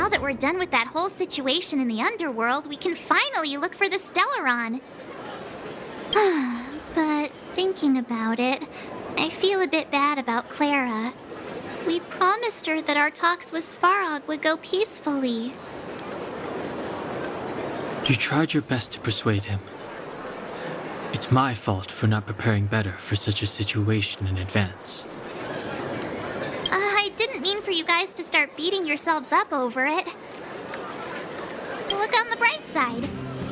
Now that we're done with that whole situation in the underworld, we can finally look for the Stellaron. But thinking about it, I feel a bit bad about Clara. We promised her that our talks with Svarog would go peacefully. You tried your best to persuade him. It's my fault for not preparing better for such a situation in advance. I didn't mean for you guys to start beating yourselves up over it. Look on the bright side.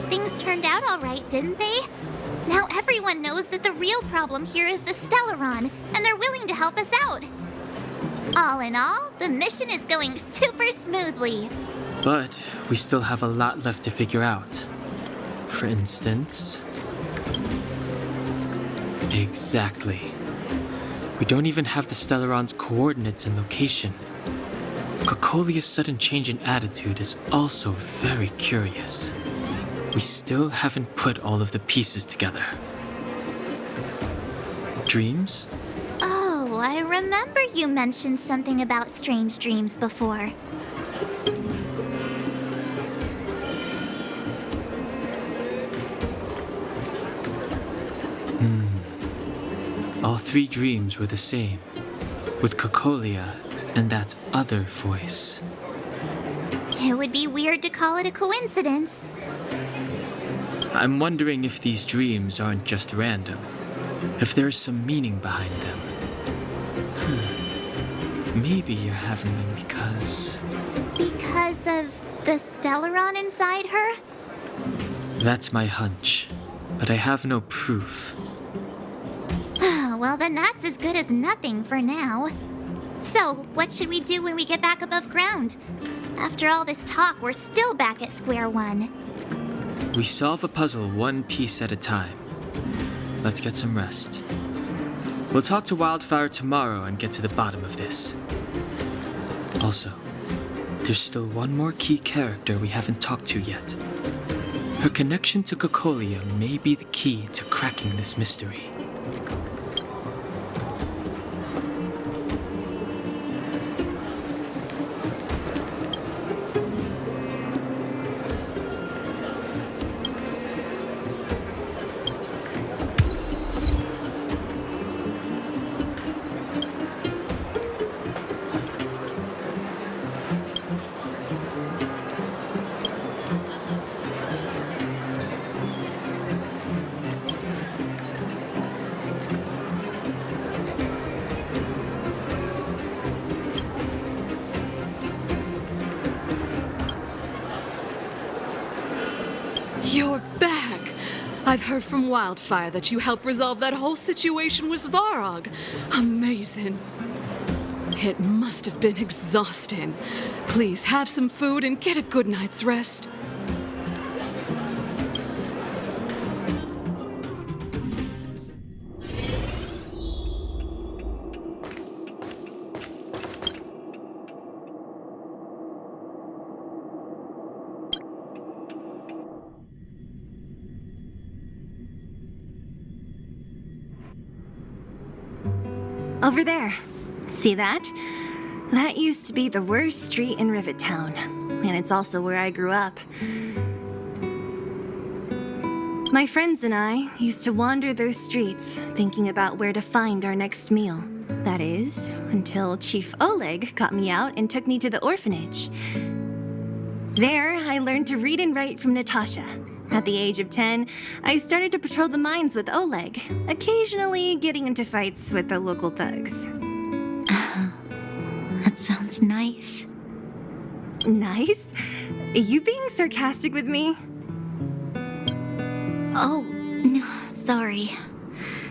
Things turned out all right, didn't they? Now everyone knows that the real problem here is the Stellaron, and they're willing to help us out. All in all, the mission is going super smoothly. But we still have a lot left to figure out. For instance... Exactly. We don't even have the Stellaron's coordinates and location. Cocolia's sudden change in attitude is also very curious. We still haven't put all of the pieces together. Dreams? Oh, I remember you mentioned something about strange dreams before. All three dreams were the same, with Cocolia and that other voice. It would be weird to call it a coincidence. I'm wondering if these dreams aren't just random, if there's some meaning behind them. Maybe you're having them because... Because of the Stellaron inside her? That's my hunch, but I have no proof. Well, then that's as good as nothing for now. So, what should we do when we get back above ground? After all this talk, we're still back at square one. We solve a puzzle one piece at a time. Let's get some rest. We'll talk to Wildfire tomorrow and get to the bottom of this. Also, there's still one more key character we haven't talked to yet. Her connection to Cocolia may be the key to cracking this mystery. You're back! I've heard from Wildfire that you helped resolve that whole situation with Svarog. Amazing. It must have been exhausting. Please have some food and get a good night's rest. Over there. See that? That used to be the worst street in Rivet Town. And it's also where I grew up. My friends and I used to wander those streets, thinking about where to find our next meal. That is, until Chief Oleg got me out and took me to the orphanage. There, I learned to read and write from Natasha. At the age of 10, I started to patrol the mines with Oleg, occasionally getting into fights with the local thugs. That sounds nice. Nice? You being sarcastic with me? Oh, no, sorry.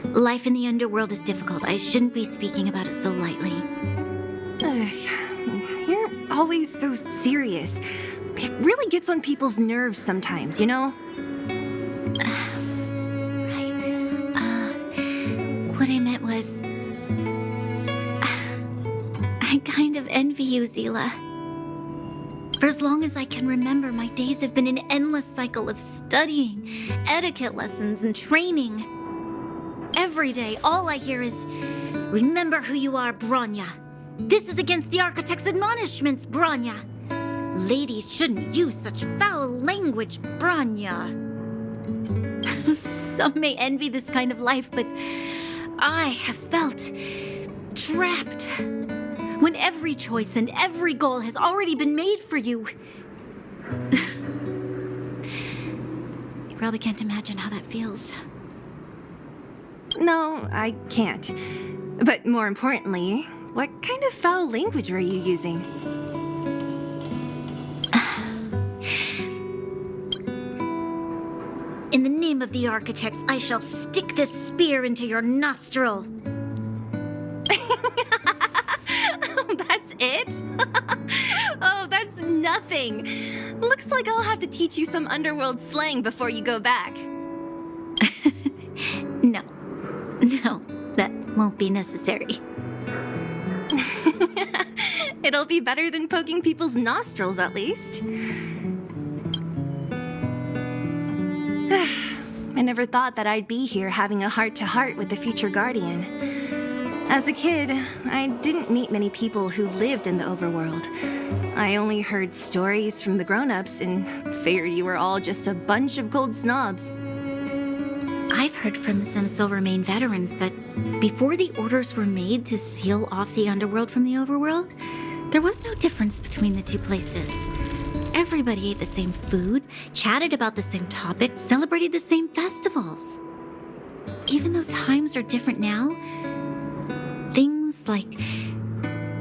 Life in the underworld is difficult. I shouldn't be speaking about it so lightly. You're always so serious. It really gets on people's nerves sometimes, you know? Right. What I meant was... I kind of envy you, Zila. For as long as I can remember, my days have been an endless cycle of studying, etiquette lessons, and training. Every day, all I hear is, "Remember who you are, Bronya. This is against the Architect's admonishments, Bronya." Ladies shouldn't use such foul language, Branya. Some may envy this kind of life, but I have felt trapped. When every choice and every goal has already been made for you. You probably can't imagine how that feels. No, I can't. But more importantly, what kind of foul language were you using? In the name of the architects, I shall stick this spear into your nostril. Oh, that's it? Oh, that's nothing. Looks like I'll have to teach you some underworld slang before you go back. No, that won't be necessary. It'll be better than poking people's nostrils, at least. I never thought that I'd be here having a heart-to-heart with the future Guardian. As a kid, I didn't meet many people who lived in the overworld. I only heard stories from the grown-ups and figured you were all just a bunch of cold snobs. I've heard from some Silvermane veterans that before the orders were made to seal off the underworld from the overworld, there was no difference between the two places. Everybody ate the same food, chatted about the same topics, celebrated the same festivals. Even though times are different now, things like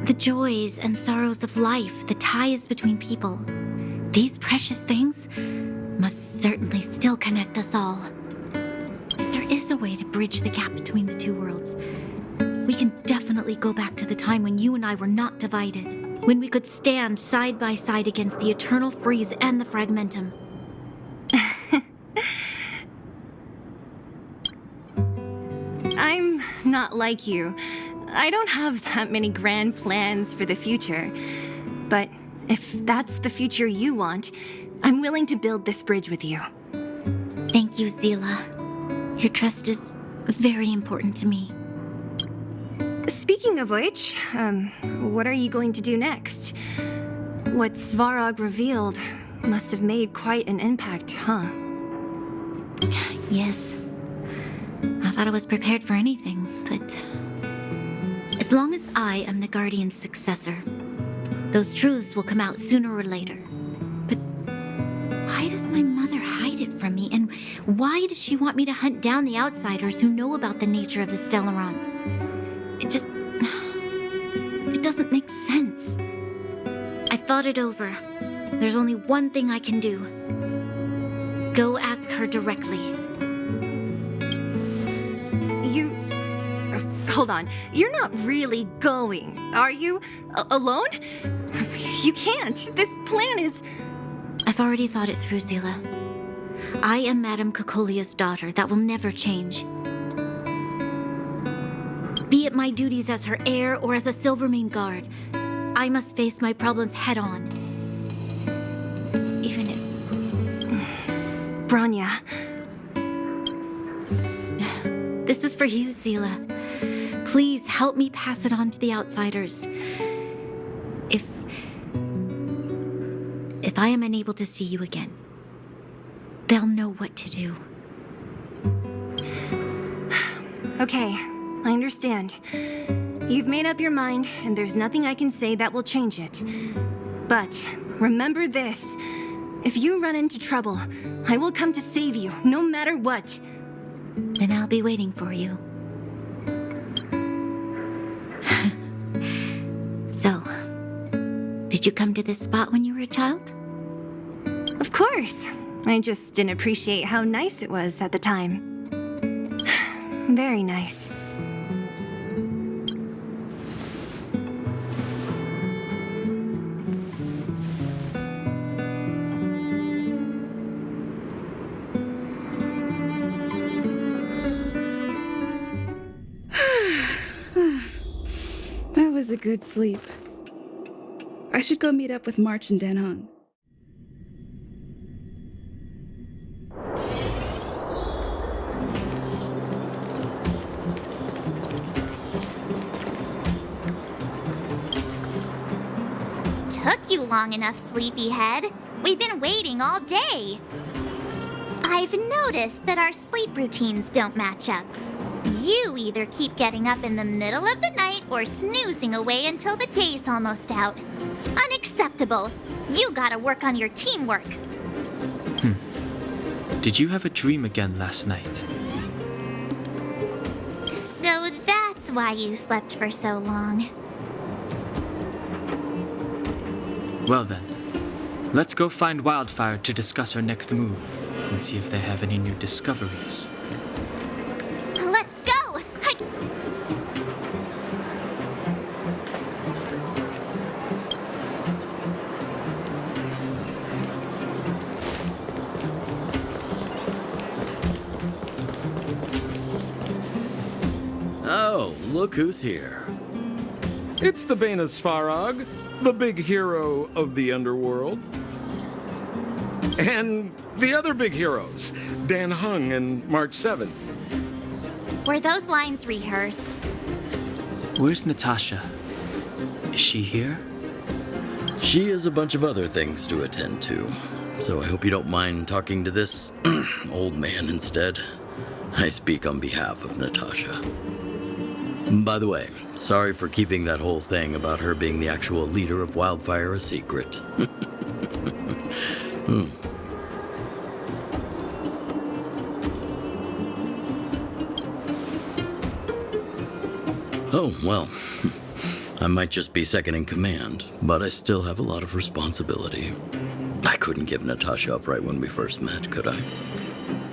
the joys and sorrows of life, the ties between people, these precious things must certainly still connect us all. If there is a way to bridge the gap between the two worlds, we can definitely go back to the time when you and I were not divided, when we could stand side by side against the Eternal Freeze and the Fragmentum. I'm not like you. I don't have that many grand plans for the future. But if that's the future you want, I'm willing to build this bridge with you. Thank you, Zila. Your trust is very important to me. Speaking of which, what are you going to do next? What Svarog revealed must have made quite an impact, huh? Yes. I thought I was prepared for anything, but as long as I am the Guardian's successor, those truths will come out sooner or later. But why does my mother hide it from me? And why does she want me to hunt down the outsiders who know about the nature of the Stellaron? It doesn't make sense. I thought it over. There's only one thing I can do. Go ask her directly. Hold on. You're not really going, are you? Alone? You can't. This plan is... I've already thought it through, Zila. I am Madame Cocolia's daughter. That will never change. Be it my duties as her heir or as a Silvermane guard, I must face my problems head on. Even if... Branya. This is for you, Zila. Please help me pass it on to the outsiders. If I am unable to see you again, they'll know what to do. Okay, I understand. You've made up your mind, and there's nothing I can say that will change it. But remember this. If you run into trouble, I will come to save you, no matter what. Then I'll be waiting for you. So, did you come to this spot when you were a child? Of course. I just didn't appreciate how nice it was at the time. Very nice. That was a good sleep. I should go meet up with March and Danhong. took you long enough, sleepyhead. We've been waiting all day. I've noticed that our sleep routines don't match up. You either keep getting up in the middle of the night or snoozing away until the day's almost out. Unacceptable. You gotta work on your teamwork. Did you have a dream again last night? So that's why you slept for so long. Well then, let's go find Wildfire to discuss our next move and see if they have any new discoveries. Let's go! Oh, look who's here. It's the Bane of Svarog, the big hero of the underworld. And the other big heroes, Dan Hung and March 7th. Were those lines rehearsed? Where's Natasha? Is she here? She has a bunch of other things to attend to, so I hope you don't mind talking to this old man instead. I speak on behalf of Natasha. By the way, sorry for keeping that whole thing about her being the actual leader of Wildfire a secret. Oh, well, I might just be second in command, but I still have a lot of responsibility. I couldn't give Natasha up right when we first met, could I?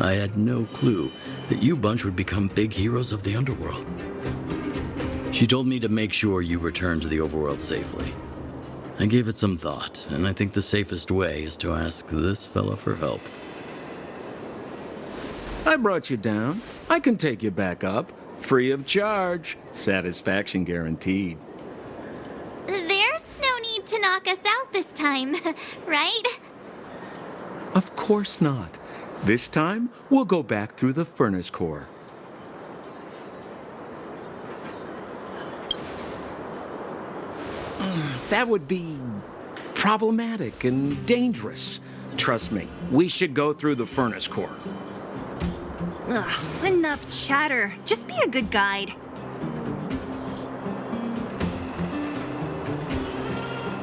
I had no clue that you bunch would become big heroes of the underworld. She told me to make sure you return to the overworld safely. I gave it some thought, and I think the safest way is to ask this fella for help. I brought you down. I can take you back up. Free of charge. Satisfaction guaranteed. There's no need to knock us out this time, right? Of course not. This time, we'll go back through the furnace core. That would be problematic and dangerous. Trust me, we should go through the furnace core. Ugh, enough chatter. Just be a good guide.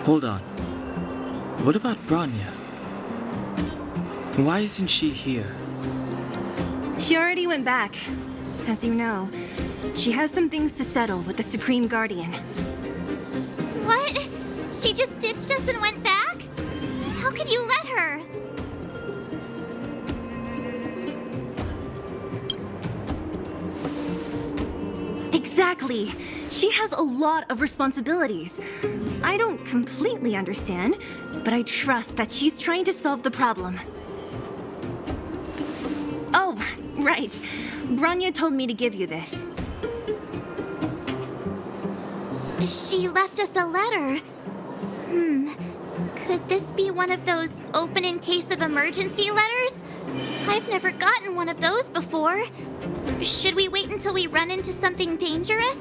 Hold on. What about Branya? Why isn't she here? She already went back. As you know, she has some things to settle with the Supreme Guardian. What? She just ditched us and went back? How could you let her? Exactly. She has a lot of responsibilities. I don't completely understand, but I trust that she's trying to solve the problem. Oh, right. Branya told me to give you this. She left us a letter. Could this be one of those open in case of emergency letters? I've never gotten one of those before. Should we wait until we run into something dangerous?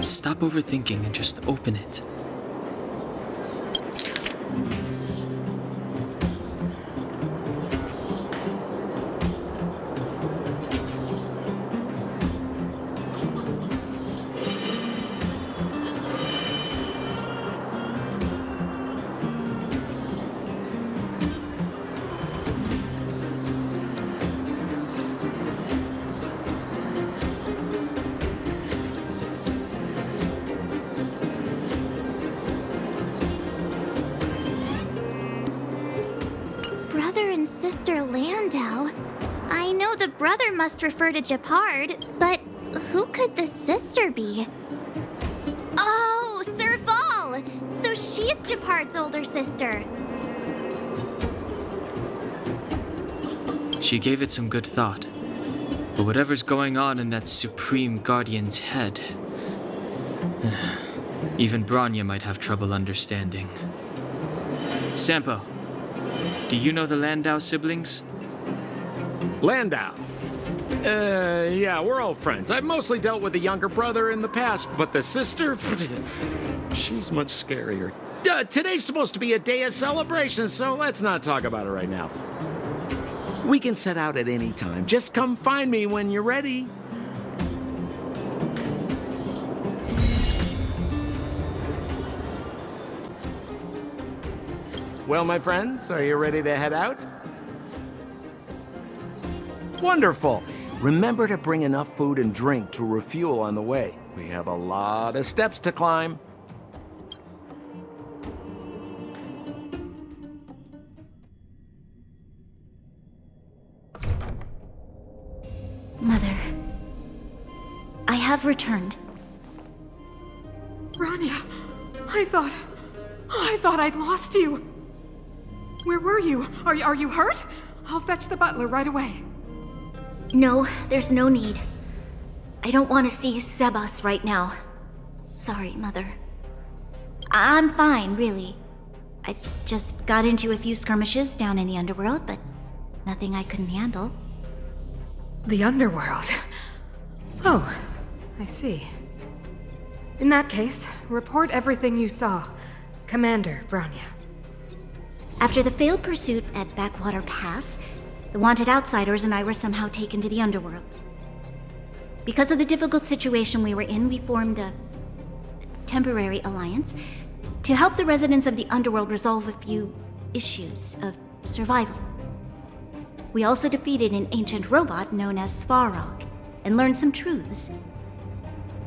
Stop overthinking and just open it. Sister Landau. I know the brother must refer to Japard, but who could the sister be? Oh, Serval! So she's Japard's older sister. She gave it some good thought. But whatever's going on in that Supreme Guardian's head, even Branya might have trouble understanding. Sampo, do you know the Landau siblings? Landau. Yeah, we're all friends. I've mostly dealt with the younger brother in the past, but the sister, she's much scarier. Today's supposed to be a day of celebration, so let's not talk about it right now. We can set out at any time. Just come find me when you're ready. Well, my friends, are you ready to head out? Wonderful. Remember to bring enough food and drink to refuel on the way. We have a lot of steps to climb. Mother, I have returned. Bronya, I thought I'd lost you. Where were you? Are you hurt? I'll fetch the butler right away. No, there's no need. I don't want to see Sebas right now. Sorry, Mother. I'm fine, really. I just got into a few skirmishes down in the underworld, but nothing I couldn't handle. The underworld? Oh, I see. In that case, report everything you saw. Commander Bronya. After the failed pursuit at Backwater Pass, the wanted outsiders and I were somehow taken to the underworld. Because of the difficult situation we were in, we formed a temporary alliance to help the residents of the underworld resolve a few issues of survival. We also defeated an ancient robot known as Svarog and learned some truths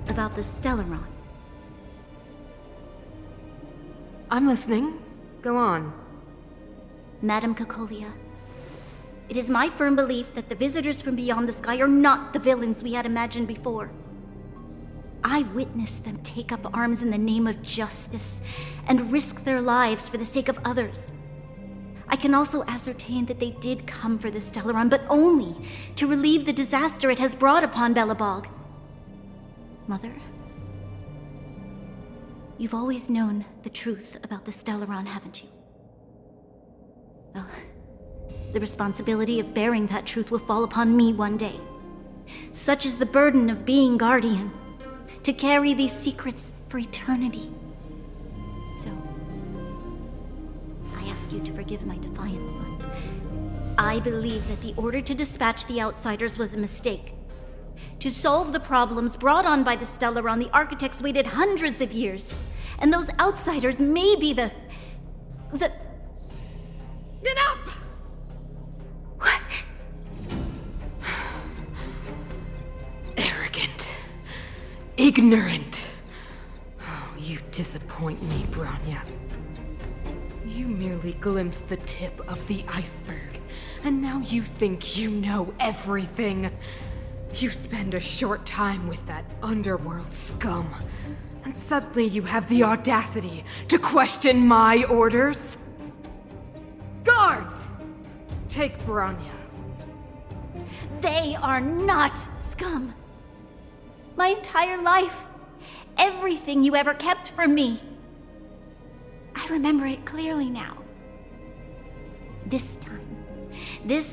about the Stellaron. I'm listening. Go on. Madam Cocolia, it is my firm belief that the visitors from beyond the sky are not the villains we had imagined before. I witnessed them take up arms in the name of justice and risk their lives for the sake of others. I can also ascertain that they did come for the Stellaron, but only to relieve the disaster it has brought upon Belobog. Mother, you've always known the truth about the Stellaron, haven't you? Well, the responsibility of bearing that truth will fall upon me one day. Such is the burden of being Guardian, to carry these secrets for eternity. So, I ask you to forgive my defiance, but I believe that the order to dispatch the outsiders was a mistake. To solve the problems brought on by the Stellaron, the architects waited hundreds of years, and those outsiders may be the... Enough! What? Arrogant. Ignorant. Oh, you disappoint me, Bronya. You merely glimpsed the tip of the iceberg, and now you think you know everything. You spend a short time with that underworld scum, and suddenly you have the audacity to question my orders? Guards! Take Bronya. They are not scum. My entire life, everything you ever kept from me. I remember it clearly now. This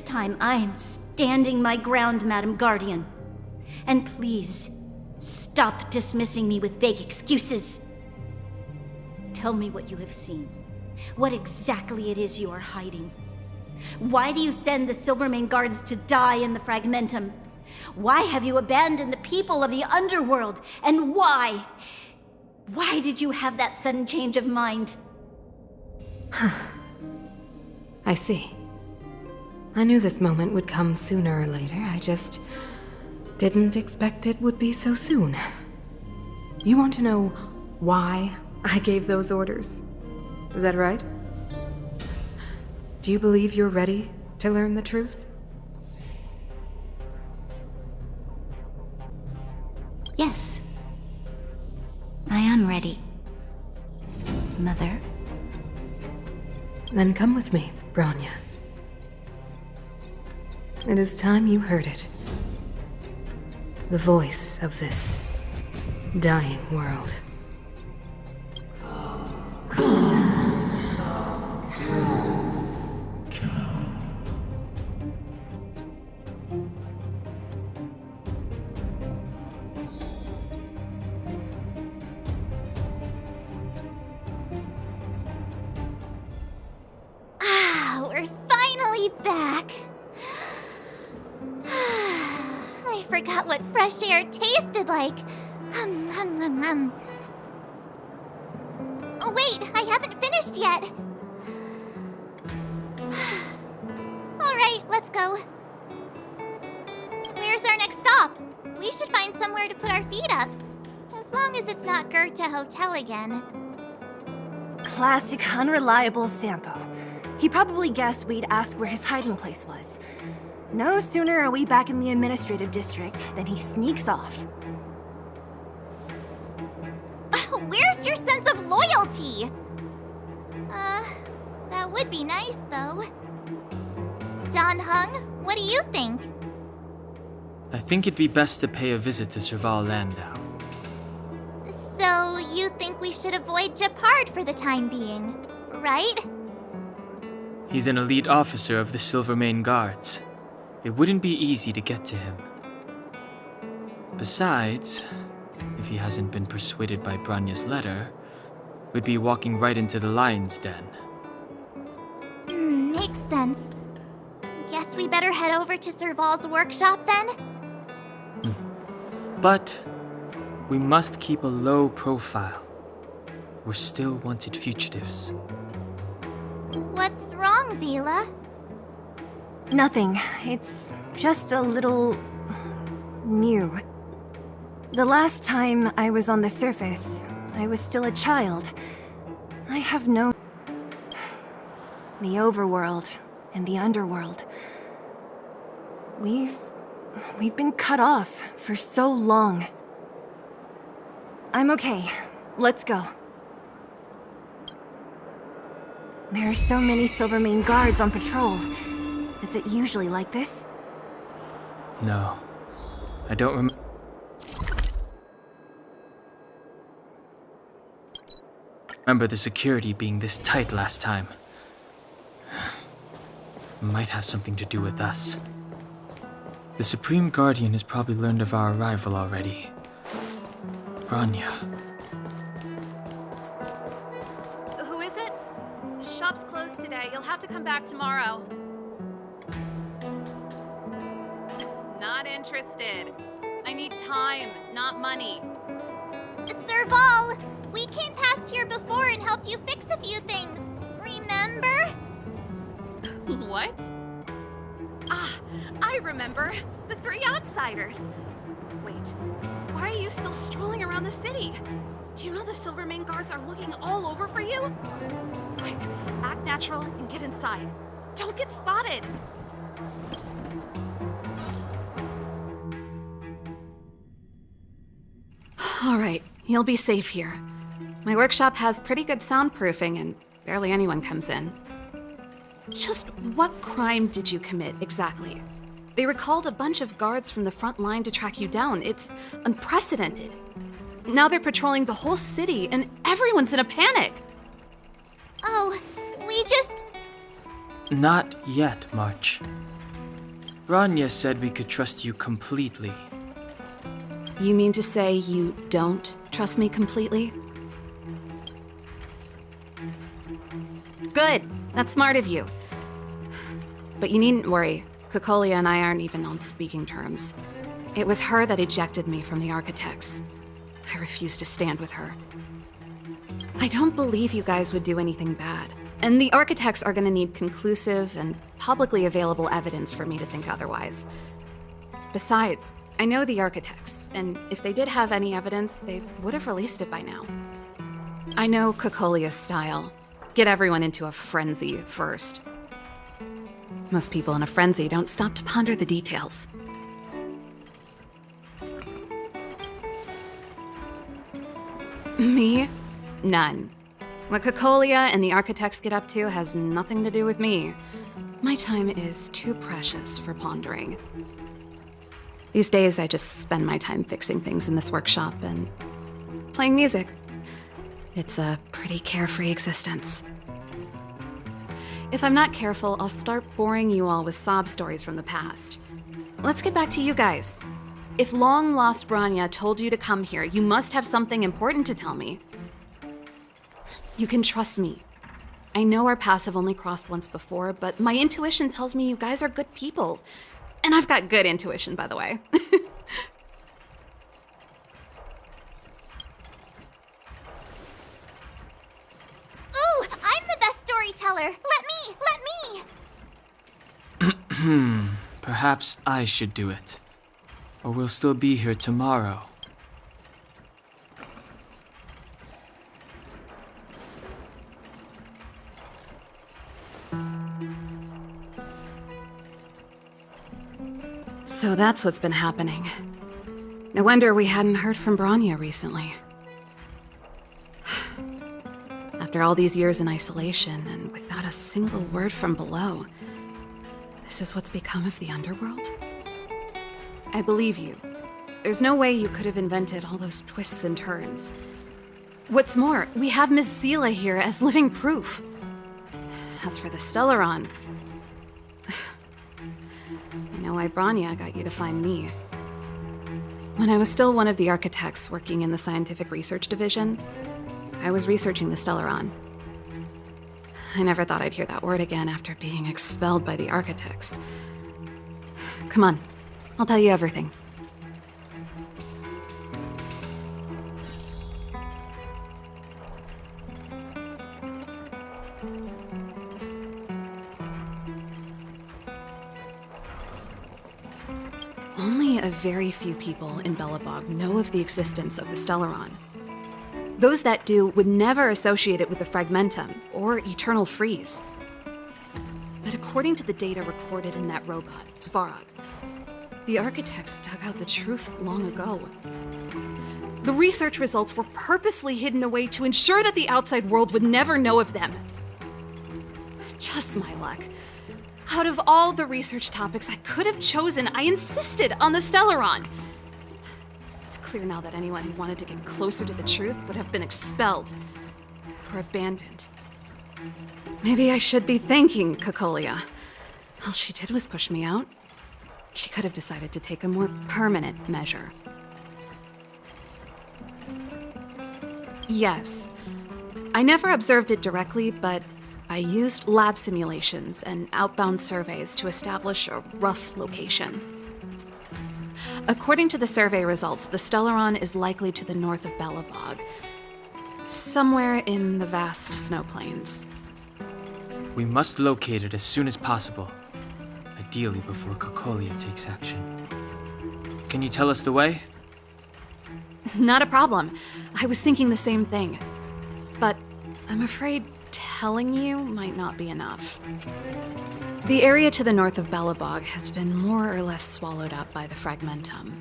time I am standing my ground, Madam Guardian. And please, stop dismissing me with vague excuses. Tell me what you have seen. What exactly it is you are hiding. Why do you send the Silvermane guards to die in the Fragmentum? Why have you abandoned the people of the underworld? And why? Why did you have that sudden change of mind? I see. I knew this moment would come sooner or later. I just didn't expect it would be so soon. You want to know why I gave those orders? Is that right? Do you believe you're ready to learn the truth? Yes. I am ready, Mother. Then come with me, Bronya. It is time you heard it. The voice of this dying world. back. I forgot what fresh air tasted like. Oh, wait, I haven't finished yet. All right, let's go. Where's our next stop? We should find somewhere to put our feet up. As long as it's not Goethe Hotel again. Classic unreliable Sampo. He probably guessed we'd ask where his hiding place was. No sooner are we back in the administrative district than he sneaks off. Where's your sense of loyalty? That would be nice, though. Don Hung, what do you think? I think it'd be best to pay a visit to Serval Landau. So, you think we should avoid Gepard for the time being, right? He's an elite officer of the Silvermane Guards. It wouldn't be easy to get to him. Besides, if he hasn't been persuaded by Branya's letter, we'd be walking right into the lion's den. Makes sense. Guess we better head over to Serval's workshop then? But we must keep a low profile. We're still wanted fugitives. What's wrong, Zila? Nothing. It's just a little... new. The last time I was on the surface, I was still a child. I have known the overworld and the underworld. We've been cut off for so long. I'm okay. Let's go. There are so many Silvermane guards on patrol. Is it usually like this? No, I don't remember the security being this tight last time. Might have something to do with us. The Supreme Guardian has probably learned of our arrival already. Branya. Who is it? Shop's closed today. You'll have to come back tomorrow. Not interested. I need time, not money. Serval! We came past here before and helped you fix a few things. Remember? What? Ah, I remember. The three outsiders. Wait, why are you still strolling around the city? Do you know the Silvermane guards are looking all over for you? Quick, act natural and get inside. Don't get spotted. All right, you'll be safe here. My workshop has pretty good soundproofing and barely anyone comes in. Just what crime did you commit, exactly? They recalled a bunch of guards from the front line to track you down. It's unprecedented. Now they're patrolling the whole city and everyone's in a panic. Oh, we just... Not yet, March. Branya said we could trust you completely. You mean to say you don't trust me completely? Good. That's smart of you. But you needn't worry. Kokolia and I aren't even on speaking terms. It was her that ejected me from the Architects. I refuse to stand with her. I don't believe you guys would do anything bad. And the Architects are gonna need conclusive and publicly available evidence for me to think otherwise. Besides, I know the Architects, and if they did have any evidence, they would have released it by now. I know Kokolia's style. Get everyone into a frenzy first. Most people in a frenzy don't stop to ponder the details. Me? None. What Kokolia and the Architects get up to has nothing to do with me. My time is too precious for pondering. These days, I just spend my time fixing things in this workshop and playing music. It's a pretty carefree existence. If I'm not careful, I'll start boring you all with sob stories from the past. Let's get back to you guys. If long-lost Branya told you to come here, you must have something important to tell me. You can trust me. I know our paths have only crossed once before, but my intuition tells me you guys are good people. And I've got good intuition, by the way. Ooh, I'm the best storyteller. Let me. Perhaps I should do it. Or we'll still be here tomorrow. So that's what's been happening. No wonder we hadn't heard from Branya recently. After all these years in isolation and without a single word from below, this is what's become of the underworld? I believe you. There's no way you could have invented all those twists and turns. What's more, we have Miss Zila here as living proof. As for the Stellaron, I know why Branya got you to find me. When I was still one of the architects working in the scientific research division, I was researching the Stellaron. I never thought I'd hear that word again after being expelled by the architects. Come on, I'll tell you everything. Only a very few people in Belobog know of the existence of the Stellaron. Those that do would never associate it with the Fragmentum or Eternal Freeze. But according to the data recorded in that robot, Svarog, the architects dug out the truth long ago. The research results were purposely hidden away to ensure that the outside world would never know of them. Just my luck. Out of all the research topics I could have chosen, I insisted on the Stellaron. It's clear now that anyone who wanted to get closer to the truth would have been expelled or abandoned. Maybe I should be thanking Cocolia. All she did was push me out. She could have decided to take a more permanent measure. Yes, I never observed it directly, but I used lab simulations and outbound surveys to establish a rough location. According to the survey results, the Stellaron is likely to the north of Belobog, somewhere in the vast snow plains. We must locate it as soon as possible, ideally before Cocolia takes action. Can you tell us the way? Not a problem. I was thinking the same thing. But I'm afraid telling you might not be enough. The area to the north of Belobog has been more or less swallowed up by the Fragmentum.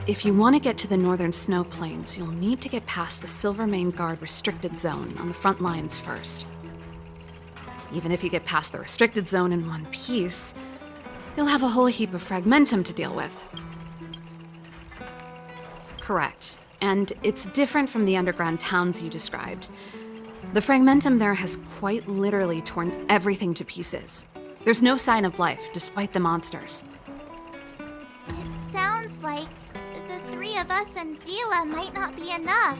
If you want to get to the northern snow plains, you'll need to get past the Silvermane Guard restricted zone on the front lines first. Even if you get past the restricted zone in one piece, you'll have a whole heap of Fragmentum to deal with. Correct. And it's different from the underground towns you described. The Fragmentum there has quite literally torn everything to pieces. There's no sign of life, despite the monsters. It sounds like the three of us and Zila might not be enough.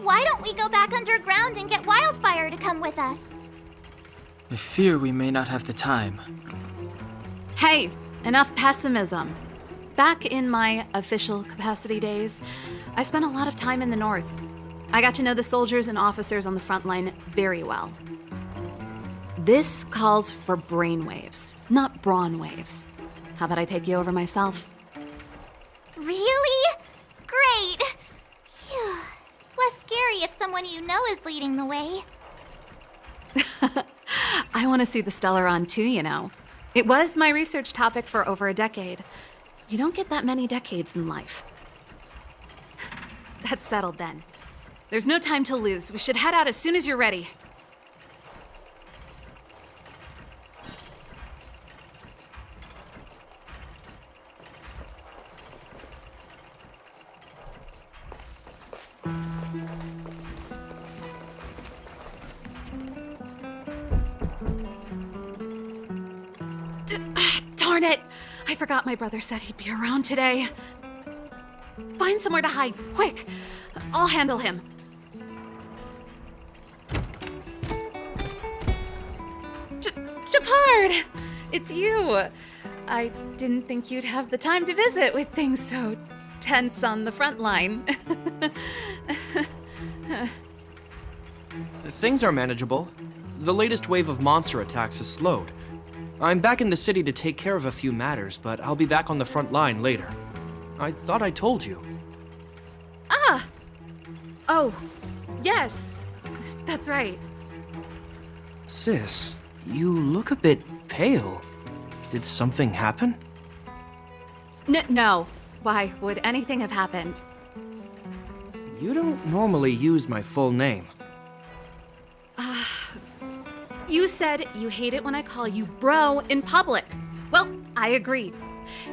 Why don't we go back underground and get Wildfire to come with us? I fear we may not have the time. Hey, enough pessimism. Back in my official capacity days, I spent a lot of time in the north. I got to know the soldiers and officers on the front line very well. This calls for brainwaves, not brawn waves. How about I take you over myself? Really? Great! Phew. It's less scary if someone you know is leading the way. I want to see the Stellaron too, you know. It was my research topic for over a decade. You don't get that many decades in life. That's settled then. There's no time to lose. We should head out as soon as you're ready. Darn it! I forgot my brother said he'd be around today. Find somewhere to hide, quick! I'll handle him. Weird. It's you. I didn't think you'd have the time to visit with things so tense on the front line. Things are manageable. The latest wave of monster attacks has slowed. I'm back in the city to take care of a few matters, but I'll be back on the front line later. I thought I told you. Ah! Oh, yes. That's right. Sis, you look a bit pale. Did something happen? No. Why would anything have happened? You don't normally use my full name. You said you hate it when I call you bro in public. Well, I agreed.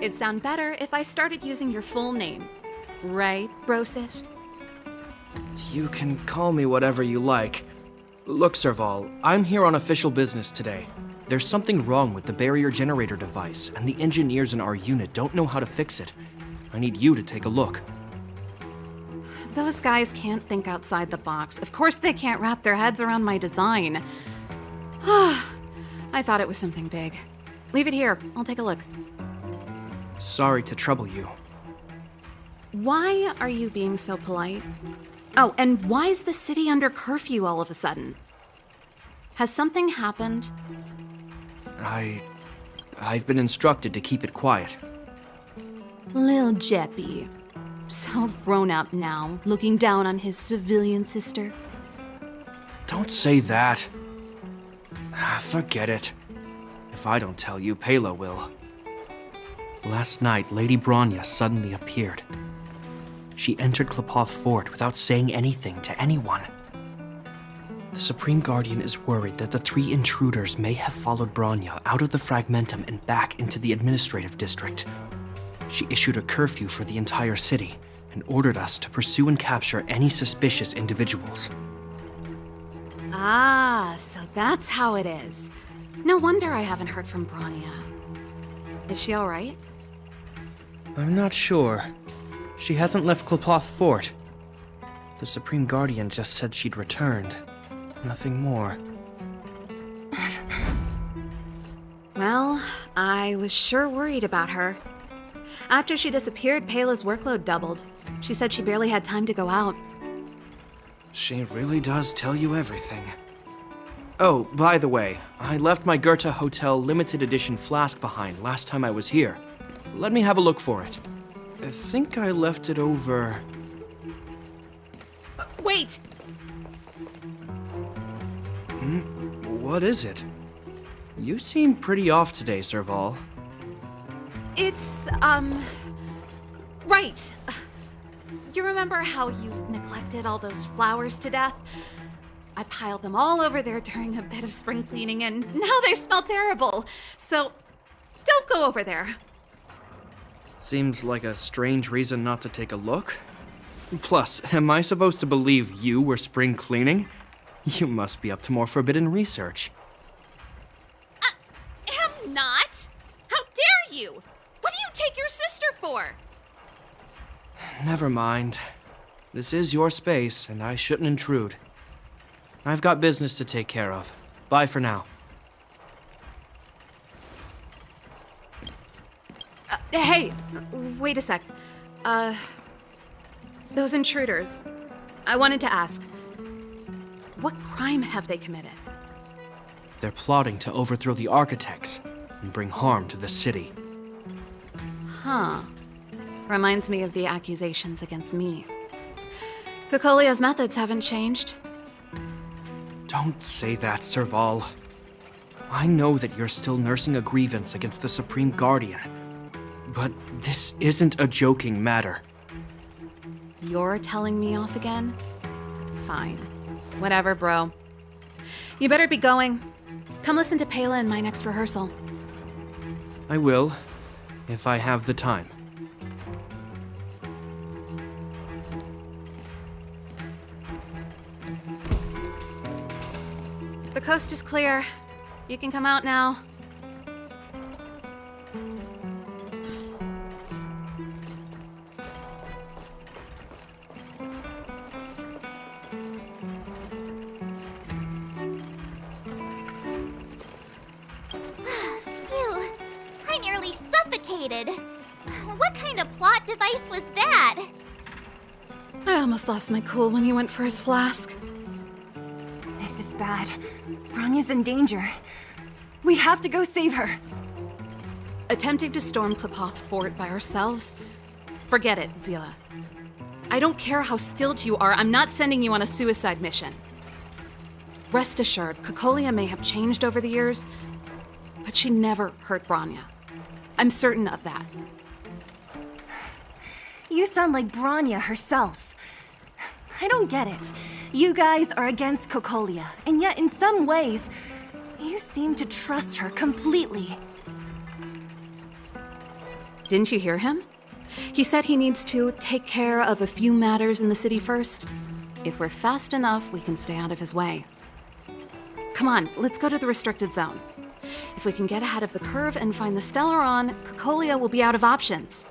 It'd sound better if I started using your full name. Right, Brosif? You can call me whatever you like. Look, Serval, I'm here on official business today. There's something wrong with the barrier generator device, and the engineers in our unit don't know how to fix it. I need you to take a look. Those guys can't think outside the box. Of course they can't wrap their heads around my design. I thought it was something big. Leave it here. I'll take a look. Sorry to trouble you. Why are you being so polite? Oh, and why is the city under curfew all of a sudden? Has something happened? I've been instructed to keep it quiet. Lil Jeppy. So grown up now, looking down on his civilian sister. Don't say that. Forget it. If I don't tell you, Pela will. Last night, Lady Bronya suddenly appeared. She entered Klepoth Fort without saying anything to anyone. The Supreme Guardian is worried that the 3 intruders may have followed Bronya out of the Fragmentum and back into the administrative district. She issued a curfew for the entire city and ordered us to pursue and capture any suspicious individuals. Ah, so that's how it is. No wonder I haven't heard from Bronya. Is she all right? I'm not sure. She hasn't left Klepoth Fort. The Supreme Guardian just said she'd returned. Nothing more. Well, I was sure worried about her. After she disappeared, Pela's workload doubled. She said she barely had time to go out. She really does tell you everything. Oh, by the way, I left my Goethe Hotel limited edition flask behind last time I was here. Let me have a look for it. I think I left it over... Wait! What is it? You seem pretty off today, Serval. It's, right. You remember how you neglected all those flowers to death? I piled them all over there during a bit of spring cleaning, and now they smell terrible. So, don't go over there. Seems like a strange reason not to take a look. Plus, am I supposed to believe you were spring cleaning? You must be up to more forbidden research. Am not? How dare you? What do you take your sister for? Never mind. This is your space, and I shouldn't intrude. I've got business to take care of. Bye for now. Hey, wait a sec. Those intruders. I wanted to ask, what crime have they committed? They're plotting to overthrow the architects and bring harm to the city. Huh. Reminds me of the accusations against me. Cocolia's methods haven't changed. Don't say that, Serval. I know that you're still nursing a grievance against the Supreme Guardian, but this isn't a joking matter. You're telling me off again? Fine. Whatever, bro. You better be going. Come listen to Pela in my next rehearsal. I will, if I have the time. The coast is clear. You can come out now. nearly suffocated. What kind of plot device was that? I almost lost my cool when he went for his flask. This is bad. Bronya's in danger. We have to go save her. Attempting to storm Klipoth Fort by ourselves? Forget it, Zila. I don't care how skilled you are, I'm not sending you on a suicide mission. Rest assured, Cocolia may have changed over the years, but she never hurt Bronya. I'm certain of that. You sound like Bronya herself. I don't get it. You guys are against Cocolia, and yet in some ways, you seem to trust her completely. Didn't you hear him? He said he needs to take care of a few matters in the city first. If we're fast enough, we can stay out of his way. Come on, let's go to the restricted zone. If we can get ahead of the curve and find the Stellaron, Cocolia will be out of options.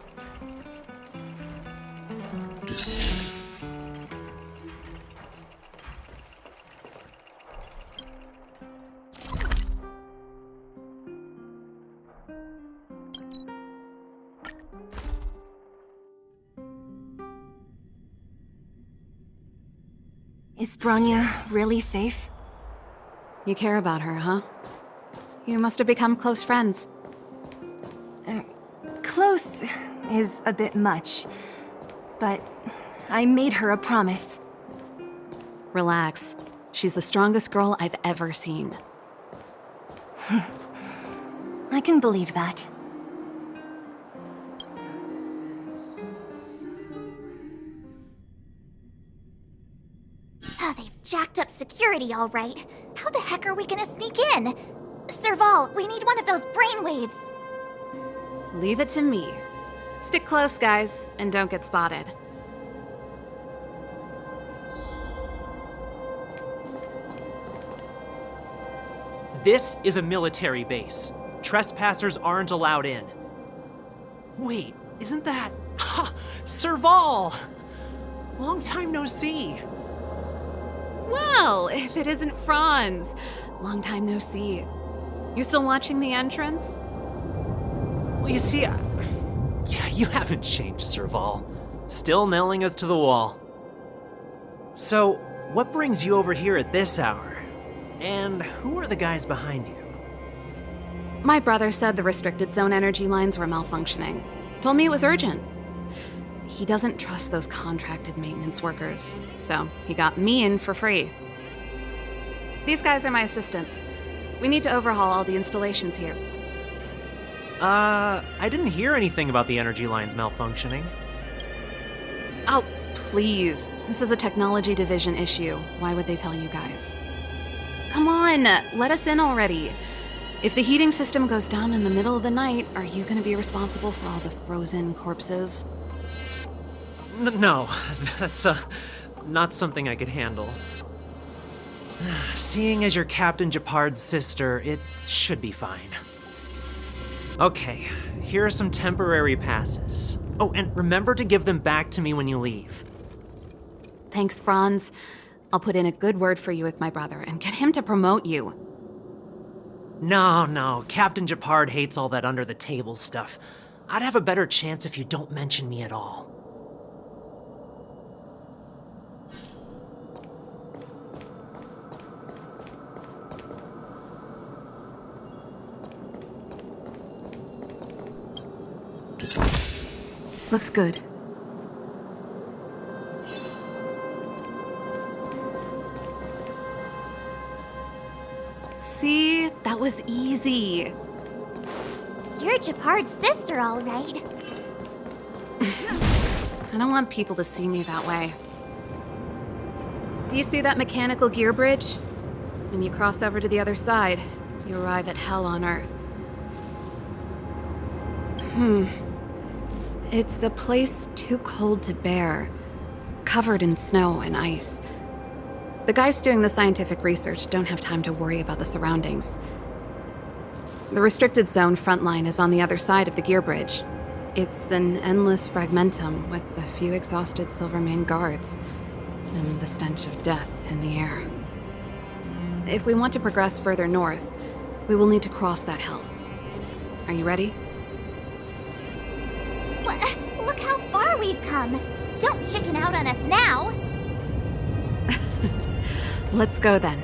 Is Bronya really safe? You care about her, huh? You must have become close friends. Close is a bit much, but I made her a promise. Relax. She's the strongest girl I've ever seen. I can believe that. Oh, they've jacked up security all right. How the heck are we gonna sneak in? Serval, we need one of those brainwaves. Leave it to me. Stick close, guys, and don't get spotted. This is a military base. Trespassers aren't allowed in. Wait, isn't that... Serval! Long time no see. Well, if it isn't Franz. Long time no see. You still watching the entrance? Well, you see, you haven't changed, Serval. Still nailing us to the wall. So, what brings you over here at this hour? And who are the guys behind you? My brother said the restricted zone energy lines were malfunctioning. Told me it was urgent. He doesn't trust those contracted maintenance workers, so he got me in for free. These guys are my assistants. We need to overhaul all the installations here. I didn't hear anything about the energy lines malfunctioning. Oh, please. This is a technology division issue. Why would they tell you guys? Come on, let us in already. If the heating system goes down in the middle of the night, are you gonna be responsible for all the frozen corpses? No, that's not something I could handle. Seeing as you're Captain Japard's sister, it should be fine. Okay, here are some temporary passes. Oh, and remember to give them back to me when you leave. Thanks, Franz. I'll put in a good word for you with my brother and get him to promote you. No, Captain Japard hates all that under-the-table stuff. I'd have a better chance if you don't mention me at all. Looks good. See? That was easy. You're Japard's sister, all right. I don't want people to see me that way. Do you see that mechanical gear bridge? When you cross over to the other side, you arrive at Hell on Earth. It's a place too cold to bear, covered in snow and ice. The guys doing the scientific research don't have time to worry about the surroundings. The restricted zone front line is on the other side of the gear bridge. It's an endless fragmentum with a few exhausted Silvermane guards and the stench of death in the air. If we want to progress further north, we will need to cross that hell. Are you ready? we've come. Don't chicken out on us now. Let's go then.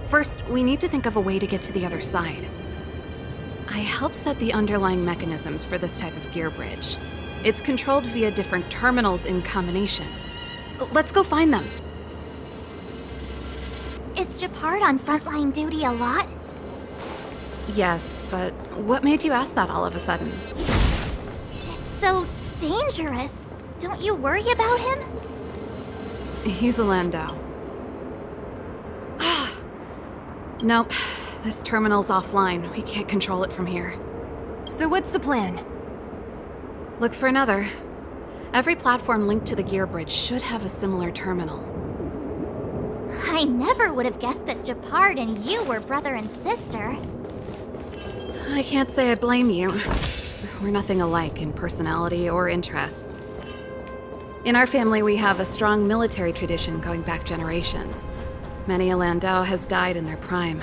First, we need to think of a way to get to the other side. I helped set the underlying mechanisms for this type of gear bridge. It's controlled via different terminals in combination. Let's go find them. Is Japard on frontline duty a lot? Yes, but what made you ask that all of a sudden? It's so dangerous. Don't you worry about him? He's a Landau. Nope, this terminal's offline. We can't control it from here. So what's the plan? Look for another. Every platform linked to the gear bridge should have a similar terminal. I never would have guessed that Japard and you were brother and sister. I can't say I blame you. We're nothing alike in personality or interests. In our family, we have a strong military tradition going back generations. Many a Landau has died in their prime.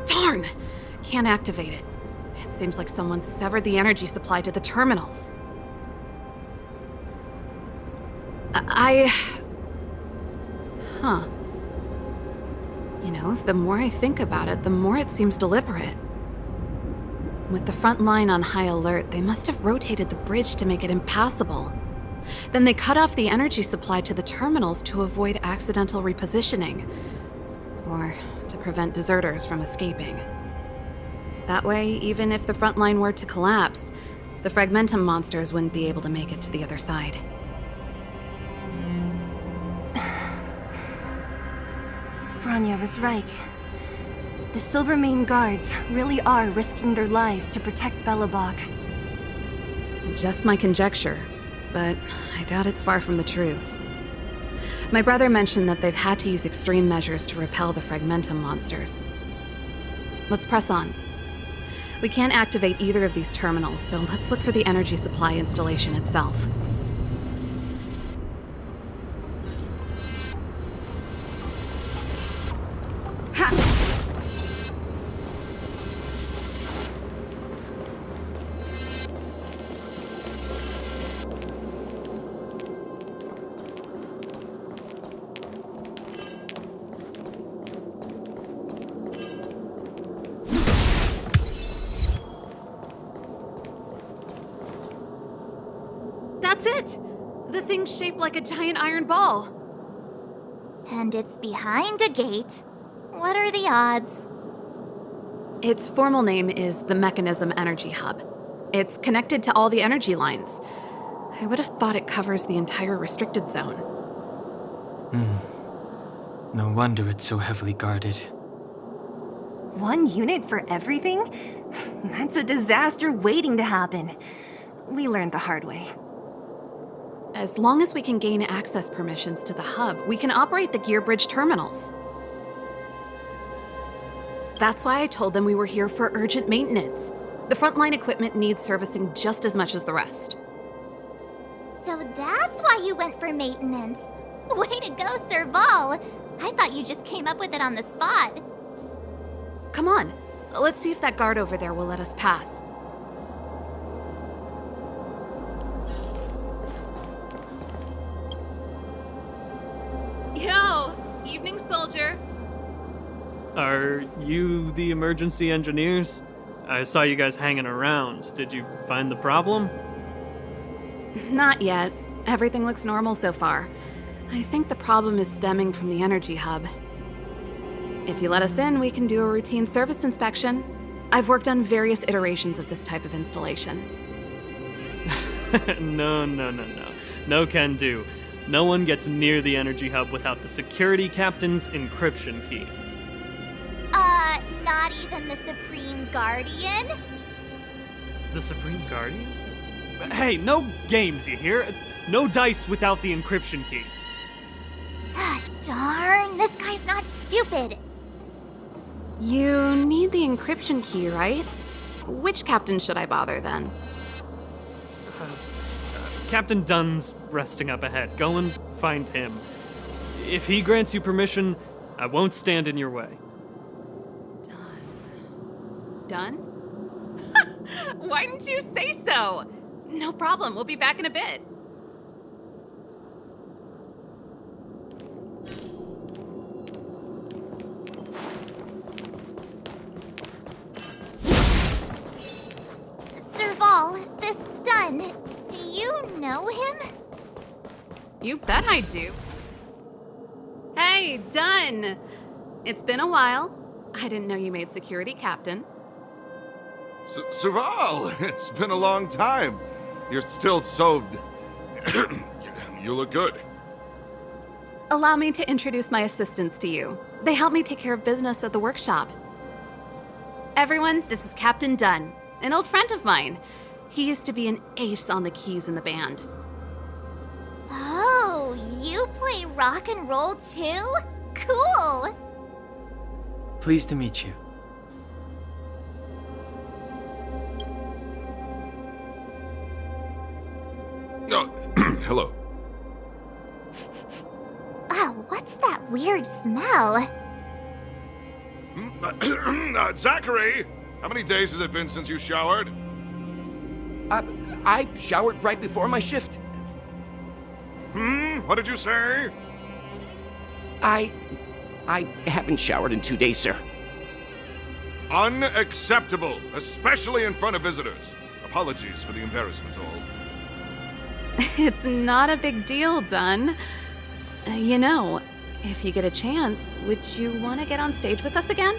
Darn! Can't activate it. It seems like someone severed the energy supply to the terminals. Huh. You know, the more I think about it, the more it seems deliberate. With the front line on high alert, they must have rotated the bridge to make it impassable. Then they cut off the energy supply to the terminals to avoid accidental repositioning, or to prevent deserters from escaping. That way, even if the front line were to collapse, the Fragmentum monsters wouldn't be able to make it to the other side. Bronya was right. The Silvermane guards really are risking their lives to protect Belobog. Just my conjecture, but I doubt it's far from the truth. My brother mentioned that they've had to use extreme measures to repel the Fragmentum monsters. Let's press on. We can't activate either of these terminals, so let's look for the energy supply installation itself. That's it! The thing's shaped like a giant iron ball. And it's behind a gate. What are the odds? Its formal name is the Mechanism Energy Hub. It's connected to all the energy lines. I would have thought it covers the entire restricted zone. No wonder it's so heavily guarded. One unit for everything? That's a disaster waiting to happen. We learned the hard way. As long as we can gain access permissions to the hub, we can operate the gear bridge terminals. That's why I told them we were here for urgent maintenance. The frontline equipment needs servicing just as much as the rest. So that's why you went for maintenance. Way to go, Serval. I thought you just came up with it on the spot. Come on, let's see if that guard over there will let us pass. Yo, evening, soldier. Are you the emergency engineers? I saw you guys hanging around. Did you find the problem? Not yet. Everything looks normal so far. I think the problem is stemming from the energy hub. If you let us in, we can do a routine service inspection. I've worked on various iterations of this type of installation. No. No can do. No one gets near the energy hub without the security captain's encryption key. Not even the Supreme Guardian? The Supreme Guardian? Hey, no games, you hear? No dice without the encryption key. Ah, darn, this guy's not stupid. You need the encryption key, right? Which captain should I bother then? Captain Dunn's resting up ahead. Go and find him. If he grants you permission, I won't stand in your way. Done? Why didn't you say so? No problem. We'll be back in a bit. Serval, this Dunn, do you know him? You bet I do. Hey, Dunn! It's been a while. I didn't know you made security captain. Serval, it's been a long time. You're still so... You look good. Allow me to introduce my assistants to you. They help me take care of business at the workshop. Everyone, this is Captain Dunn, an old friend of mine. He used to be an ace on the keys in the band. Oh, you play rock and roll too? Cool! Pleased to meet you. Oh, hello. Oh, what's that weird smell? Zachary! How many days has it been since you showered? I showered right before my shift. What did you say? I haven't showered in 2 days, sir. Unacceptable, especially in front of visitors. Apologies for the embarrassment, all. It's not a big deal, Dunn. You know, if you get a chance, would you want to get on stage with us again?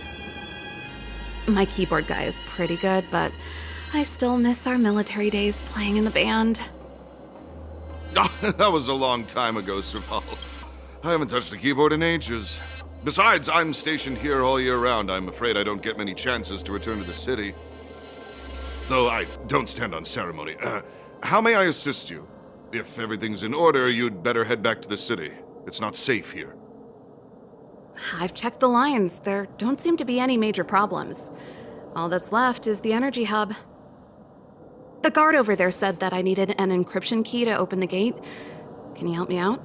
My keyboard guy is pretty good, but I still miss our military days playing in the band. That was a long time ago, Serval. I haven't touched a keyboard in ages. Besides, I'm stationed here all year round. I'm afraid I don't get many chances to return to the city. Though I don't stand on ceremony. How may I assist you? If everything's in order, you'd better head back to the city. It's not safe here. I've checked the lines. There don't seem to be any major problems. All that's left is the energy hub. The guard over there said that I needed an encryption key to open the gate. Can you help me out?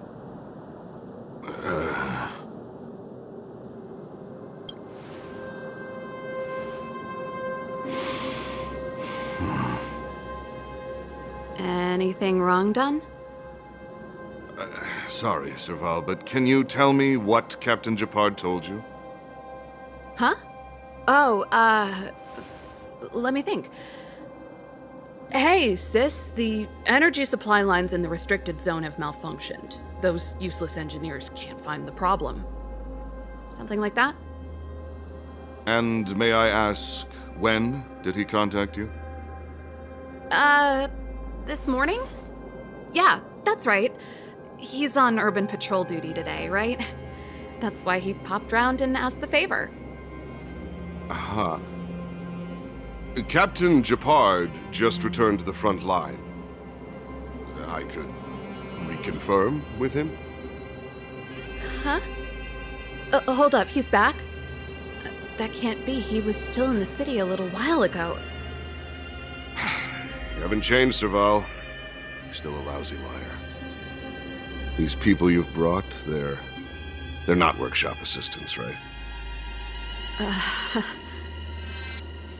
Anything wrong, Dunn? Sorry, Serval, but can you tell me what Captain Japard told you? Huh? Oh, let me think. Hey, sis, the energy supply lines in the restricted zone have malfunctioned. Those useless engineers can't find the problem. Something like that? And may I ask, when did he contact you? This morning? Yeah, that's right. He's on urban patrol duty today, right? That's why he popped round and asked the favor. Huh. Captain Japard just returned to the front line. I could reconfirm with him? Huh? Hold up, he's back? That can't be. He was still in the city a little while ago. You haven't changed, Serval. You're still a lousy liar. These people you've brought, they're not workshop assistants, right?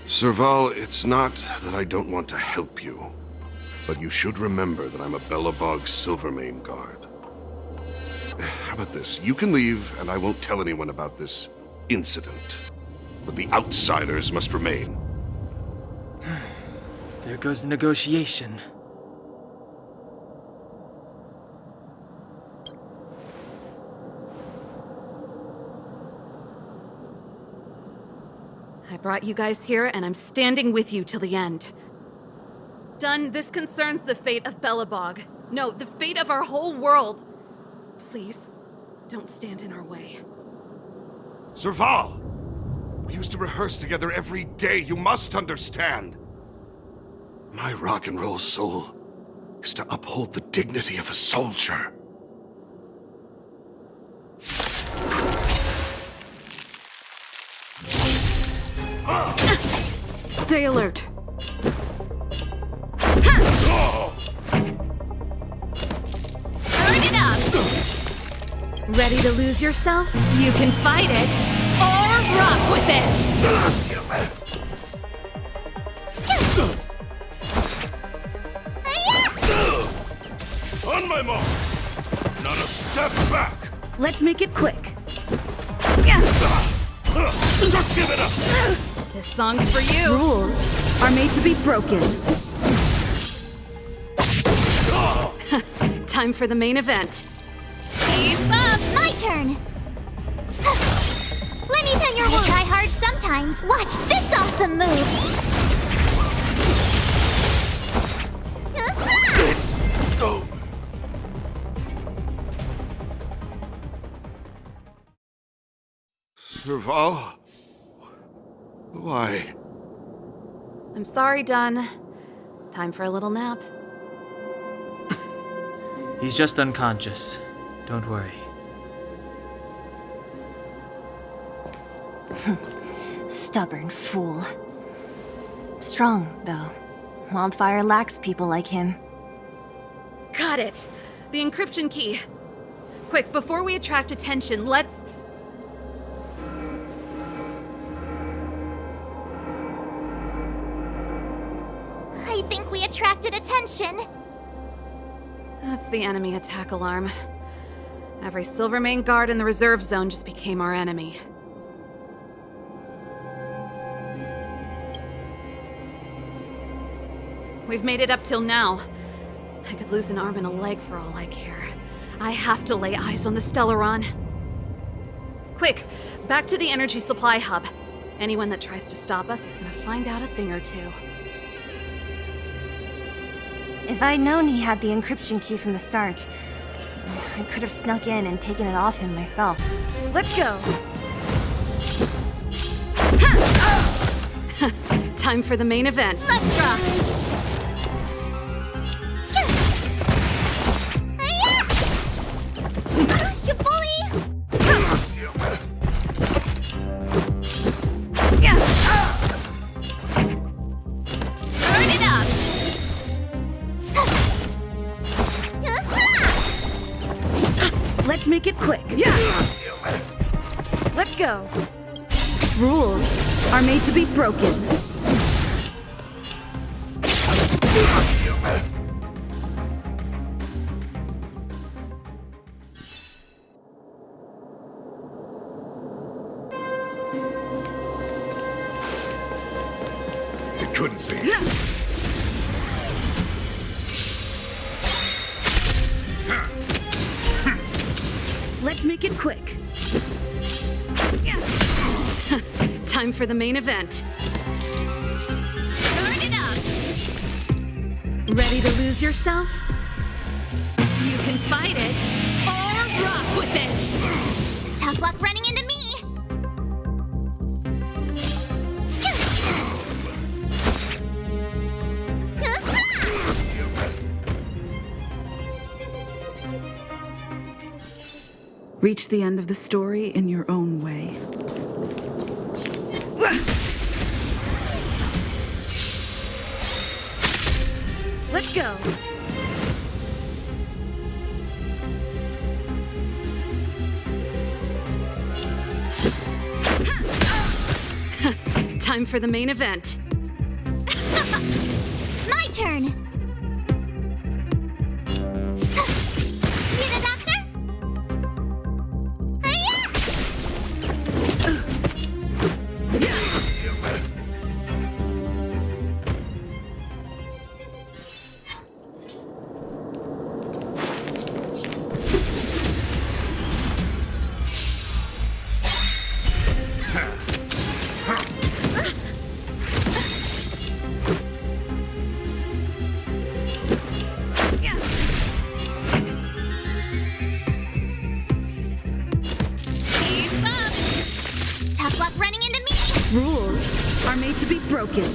Serval, it's not that I don't want to help you, but you should remember that I'm a Belobog Silvermane guard. How about this? You can leave, and I won't tell anyone about this incident. But the outsiders must remain. There goes the negotiation. I brought you guys here, and I'm standing with you till the end. Dunn, this concerns the fate of Belobog. No, the fate of our whole world. Please, don't stand in our way. Serval! We used to rehearse together every day, you must understand. My rock and roll soul is to uphold the dignity of a soldier. Stay alert. Turn it up! Ready to lose yourself? You can fight it, or rock with it! On my mark! Not a step back! Let's make it quick. Just give it up! This song's for you. Rules are made to be broken. Time for the main event. Keep up! My turn! Let me pen your wound. Try hard sometimes. Watch this awesome move! Oh. Serval? Why? I'm sorry, Dunn. Time for a little nap. He's just unconscious. Don't worry. Stubborn fool. Strong, though. Wildfire lacks people like him. Got it. The encryption key. Quick, before we attract attention, let's... I think we attracted attention. That's the enemy attack alarm. Every Silvermane guard in the reserve zone just became our enemy. We've made it up till now. I could lose an arm and a leg for all I care. I have to lay eyes on the Stellaron. Quick, back to the energy supply hub. Anyone that tries to stop us is gonna find out a thing or two. If I'd known he had the encryption key from the start, I could have snuck in and taken it off him myself. Let's go! Time for the main event. Let's rock! You bully! Turn it up! Let's make it quick. Let's go. Rules are made to be broken. It couldn't be. Let's make it quick. Time for the main event. Turn it up! Ready to lose yourself? You can fight it, or rock with it! Tough luck running into me! Reach the end of the story in your own way. Let's go. Time for the main event. My turn! Need a doctor? Keep up! Tough luck running into me! Rules are made to be broken.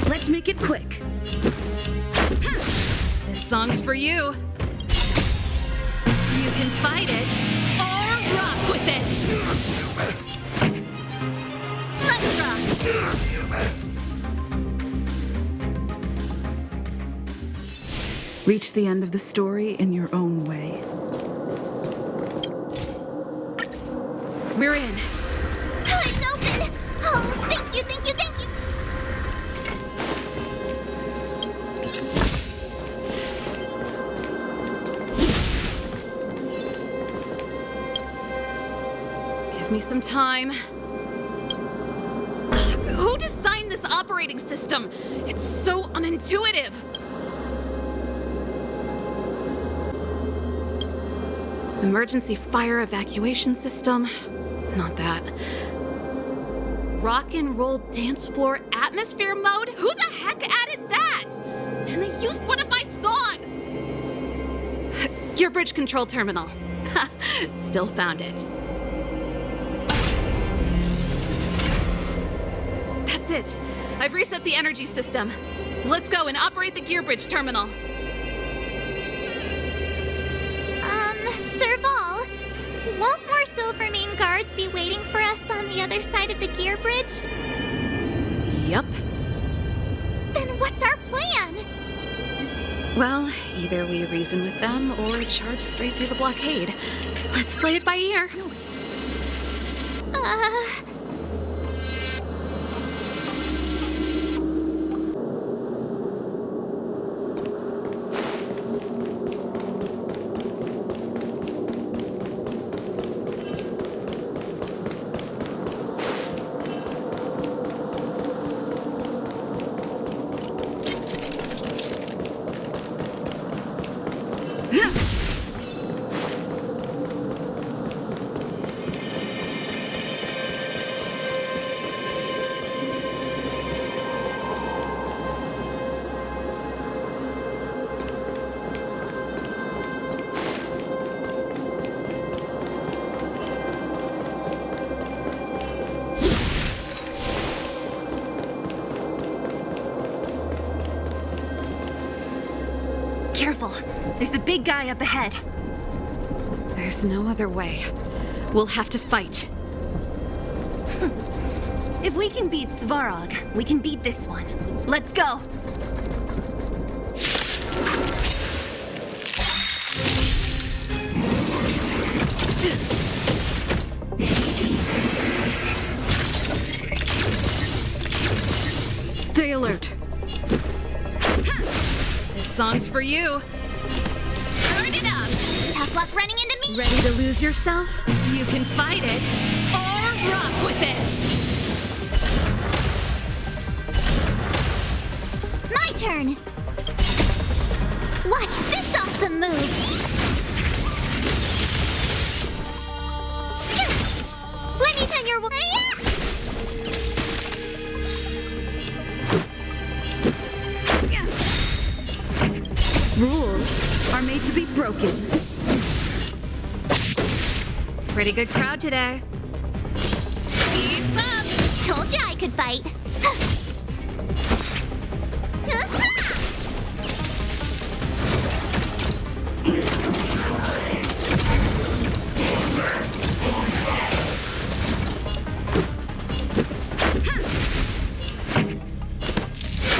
Let's make it quick. This song's for you. You can fight it, or rock with it! Let's rock! Reach the end of the story in your own way. We're in. Oh, it's open! Oh, thank you, thank you, thank you! Give me some time. Who designed this operating system? It's so unintuitive. Emergency fire evacuation system? Not that. Rock and roll dance floor atmosphere mode? Who the heck added that? And they used one of my songs! Gear bridge control terminal. Still found it. That's it. I've reset the energy system. Let's go and operate the gear bridge terminal. Serval, won't more Silvermane guards be waiting for us on the other side of the gear bridge? Yup. Then what's our plan? Well, either we reason with them or charge straight through the blockade. Let's play it by ear. Careful. There's a big guy up ahead. There's no other way. We'll have to fight. If we can beat Svarog, we can beat this one. Let's go! Stay alert. This song's for you. Turn it up. Tough luck running into me. Ready to lose yourself? You can fight it or rock with it. My turn. Watch this awesome move. Let me tell your Rules are made to be broken. Pretty good crowd today. Keep up. Told you I could fight.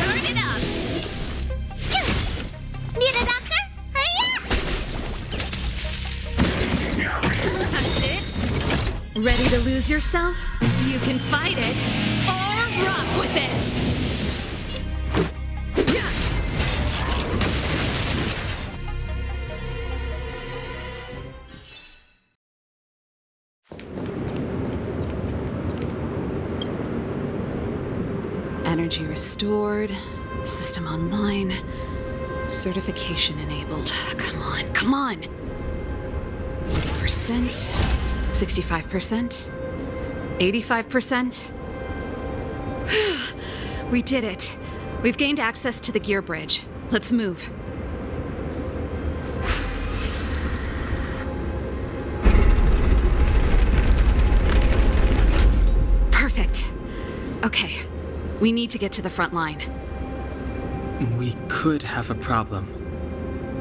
Turn it up. Need a doctor? That's it. Ready to lose yourself? You can fight it or rock with it. Energy restored, system online, certification enabled. Come on, come on! 40%, 65%, 85%. We did it. We've gained access to the gear bridge. Let's move. Perfect. Okay. We need to get to the front line. We could have a problem.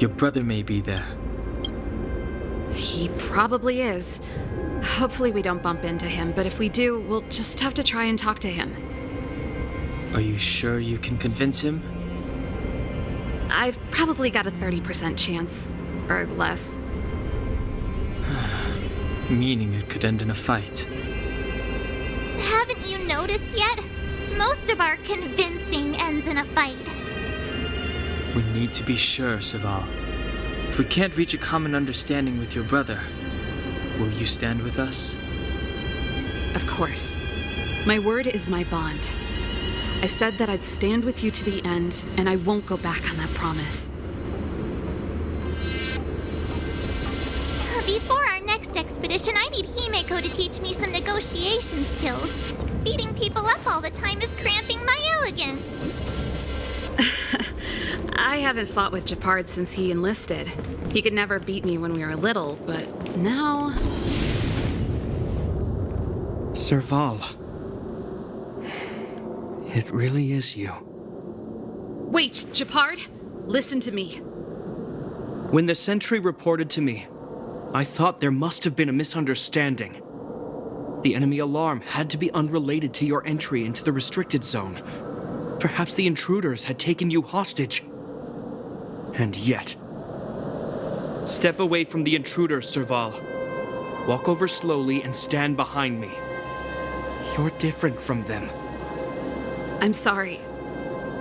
Your brother may be there. He probably is. Hopefully we don't bump into him, but if we do, we'll just have to try and talk to him. Are you sure you can convince him? I've probably got a 30% chance, or less. Meaning it could end in a fight. Haven't you noticed yet? Most of our convincing ends in a fight. We need to be sure, Serval. If we can't reach a common understanding with your brother, will you stand with us? Of course. My word is my bond. I said that I'd stand with you to the end, and I won't go back on that promise. Before our next expedition, I need Himeko to teach me some negotiation skills. Beating people up all the time is cramping my elegance. I haven't fought with Japard since he enlisted. He could never beat me when we were little, but now... Serval. It really is you. Wait, Japard! Listen to me. When the sentry reported to me, I thought there must have been a misunderstanding. The enemy alarm had to be unrelated to your entry into the restricted zone. Perhaps the intruders had taken you hostage. And yet... Step away from the intruders, Serval. Walk over slowly and stand behind me. You're different from them. I'm sorry.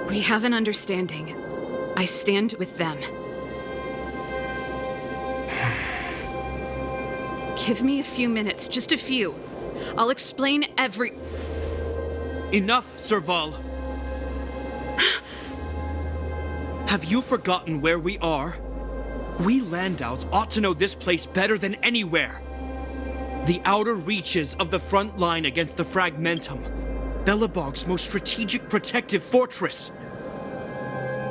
We have an understanding. I stand with them. Give me a few minutes, just a few. I'll explain every... Enough, Serval! Have you forgotten where we are? We Landaus ought to know this place better than anywhere. The outer reaches of the front line against the Fragmentum. Belobog's most strategic protective fortress.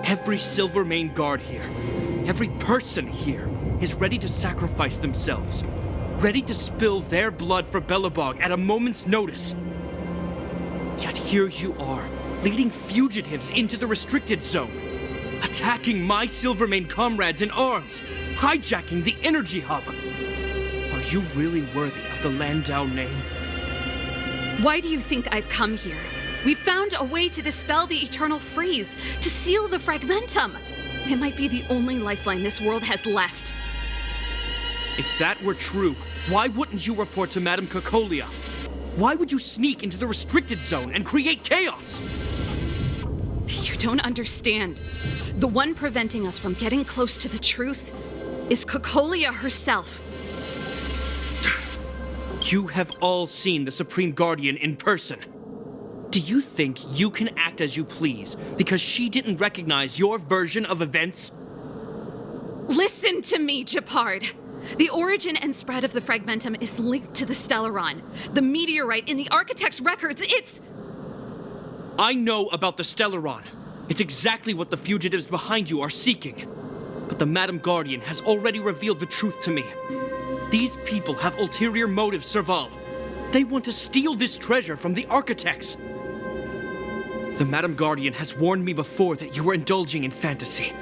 Every Silvermane guard here, every person here, is ready to sacrifice themselves. Ready to spill their blood for Belobog at a moment's notice. Yet here you are, leading fugitives into the restricted zone. Attacking my Silvermane comrades in arms, hijacking the energy hub. Are you really worthy of the Landau name? Why do you think I've come here? We found a way to dispel the eternal freeze, to seal the Fragmentum. It might be the only lifeline this world has left. If that were true, why wouldn't you report to Madame Cocolia? Why would you sneak into the restricted zone and create chaos? You don't understand. The one preventing us from getting close to the truth is Cocolia herself. You have all seen the Supreme Guardian in person. Do you think you can act as you please because she didn't recognize your version of events? Listen to me, Japard. The origin and spread of the Fragmentum is linked to the Stellaron. The meteorite in the Architect's records, it's... I know about the Stellaron. It's exactly what the fugitives behind you are seeking. But the Madam Guardian has already revealed the truth to me. These people have ulterior motives, Serval. They want to steal this treasure from the Architects. The Madam Guardian has warned me before that you were indulging in fantasy,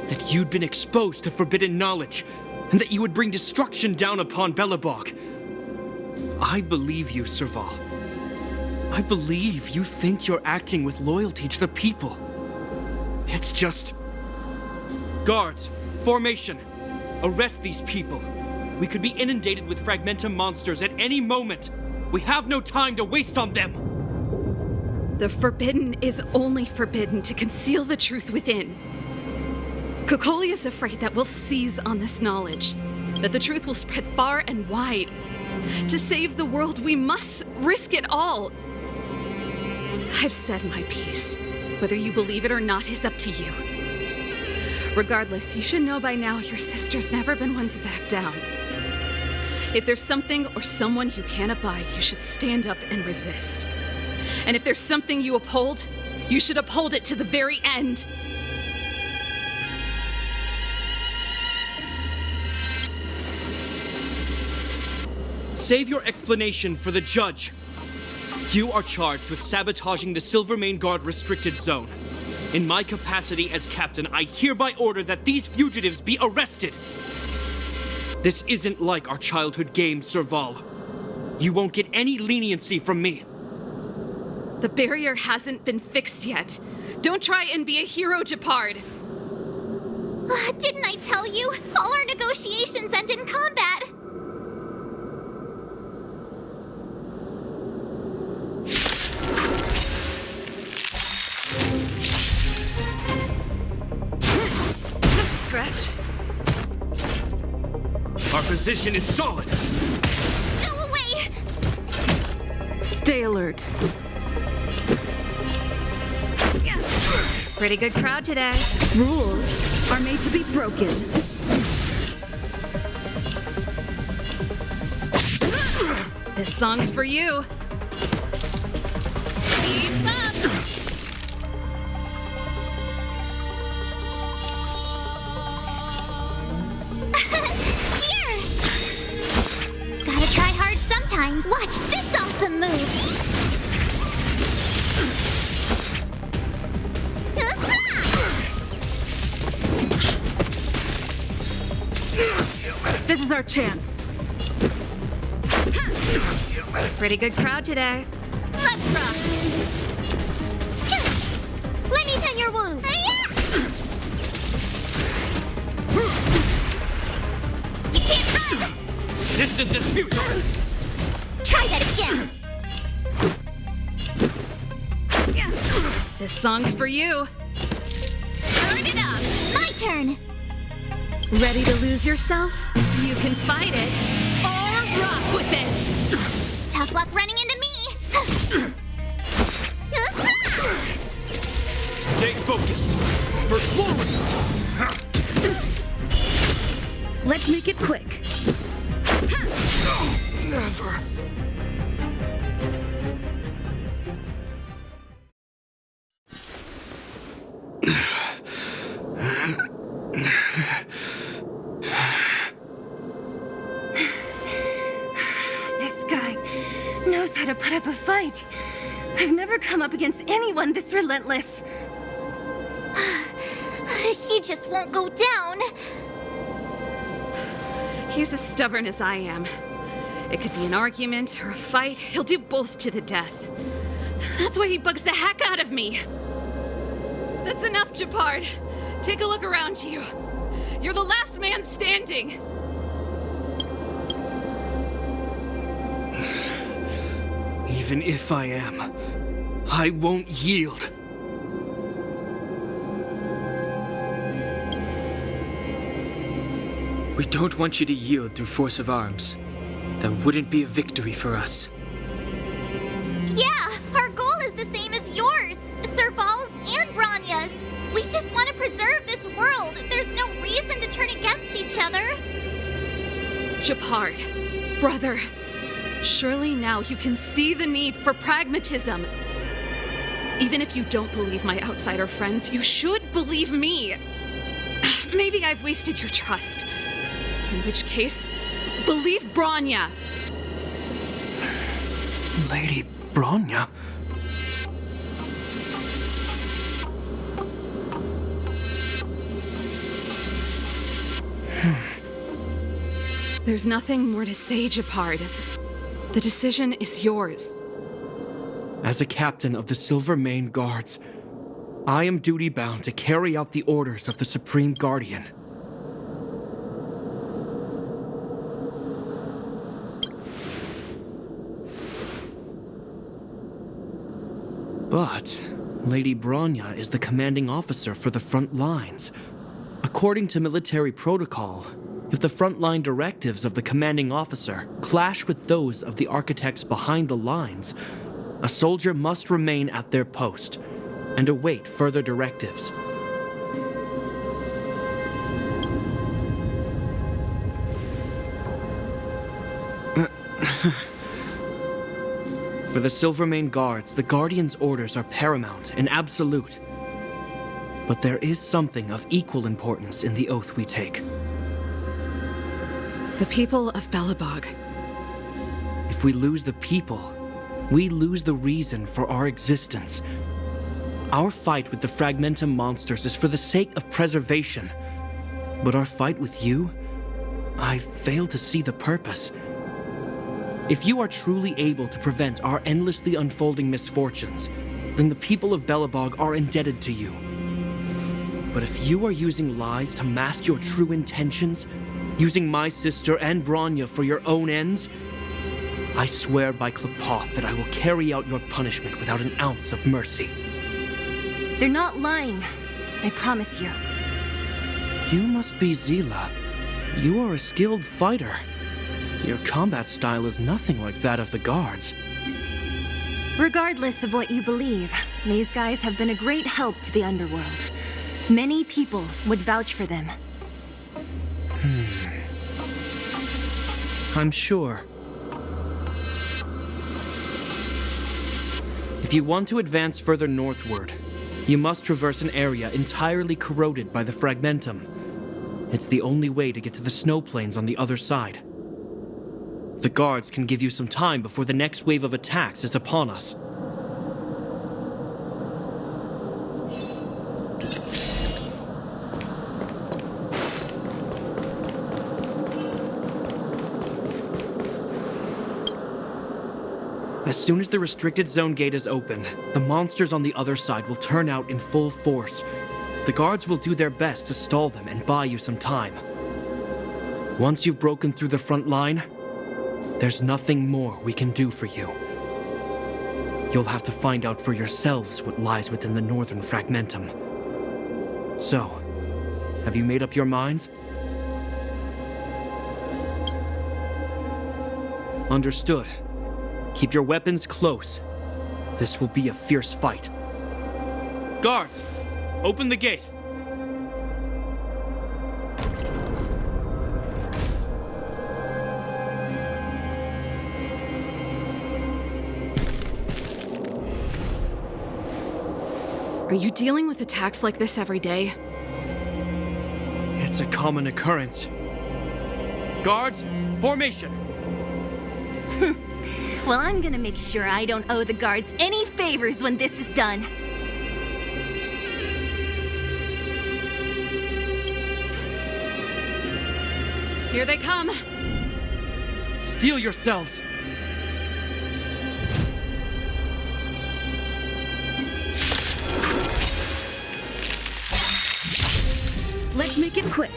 that you'd been exposed to forbidden knowledge, and that you would bring destruction down upon Belobog. I believe you, Serval. I believe you think you're acting with loyalty to the people. It's just... Guards, formation, arrest these people. We could be inundated with Fragmentum monsters at any moment. We have no time to waste on them. The forbidden is only forbidden to conceal the truth within. Cocolia's afraid that we'll seize on this knowledge, that the truth will spread far and wide. To save the world, we must risk it all. I've said my piece. Whether you believe it or not is up to you. Regardless, you should know by now your sister's never been one to back down. If there's something or someone you can't abide, you should stand up and resist. And if there's something you uphold, you should uphold it to the very end. Save your explanation for the judge. You are charged with sabotaging the Silvermane Guard restricted zone. In my capacity as captain, I hereby order that these fugitives be arrested. This isn't like our childhood game, Serval. You won't get any leniency from me. The barrier hasn't been fixed yet. Don't try and be a hero, Japard. Didn't I tell you? All our negotiations end in combat. Just a scratch. Our position is solid. Go away! Stay alert. Pretty good crowd today. Rules are made to be broken. This song's for you. Keep up! Here! Gotta try hard sometimes. Watch this awesome move! This is our chance. Pretty good crowd today. Let's rock! Let me pin your wound! You can't run! Distance is futile! Try that again! This song's for you. Turn it up! My turn! Ready to lose yourself? You can fight it or rock with it. Tough luck running into me! Stay focused! For glory! Let's make it quick. Never. This guy knows how to put up a fight. I've never come up against anyone this relentless. He just won't go down. He's as stubborn as I am. It could be an argument or a fight. He'll do both to the death. That's why he bugs the heck out of me. That's enough, Japard. Take a look around you. You're the last man standing. Even if I am, I won't yield. We don't want you to yield through force of arms. That wouldn't be a victory for us. Yeah, our goal is the same as yours. Serval's and Branya's. We just want to preserve this world. There's no reason to turn against each other. Japard, brother, surely now you can see the need for pragmatism. Even if you don't believe my outsider friends, you should believe me. Maybe I've wasted your trust. In which case, believe Branya. Lady Branya? There's nothing more to say, Japard. The decision is yours. As a captain of the Silver Mane Guards, I am duty-bound to carry out the orders of the Supreme Guardian. But Lady Branya is the commanding officer for the front lines. According to military protocol, if the frontline directives of the commanding officer clash with those of the architects behind the lines, a soldier must remain at their post and await further directives. For the Silvermane Guards, the Guardian's orders are paramount and absolute. But there is something of equal importance in the oath we take. The people of Belobog. If we lose the people, we lose the reason for our existence. Our fight with the Fragmentum monsters is for the sake of preservation. But our fight with you, I fail to see the purpose. If you are truly able to prevent our endlessly unfolding misfortunes, then the people of Belobog are indebted to you. But if you are using lies to mask your true intentions, using my sister and Branya for your own ends, I swear by Klapoth that I will carry out your punishment without an ounce of mercy. They're not lying. I promise you. You must be Zila. You are a skilled fighter. Your combat style is nothing like that of the guards. Regardless of what you believe, these guys have been a great help to the underworld. Many people would vouch for them. I'm sure. If you want to advance further northward, you must traverse an area entirely corroded by the fragmentum. It's the only way to get to the snow plains on the other side. The guards can give you some time before the next wave of attacks is upon us. As soon as the restricted zone gate is open, the monsters on the other side will turn out in full force. The guards will do their best to stall them and buy you some time. Once you've broken through the front line, there's nothing more we can do for you. You'll have to find out for yourselves what lies within the northern fragmentum. So, have you made up your minds? Understood. Keep your weapons close. This will be a fierce fight. Guards, open the gate. Are you dealing with attacks like this every day? It's a common occurrence. Guards, formation! Well, I'm gonna make sure I don't owe the guards any favors when this is done. Here they come. Steel yourselves! Let's make it quick.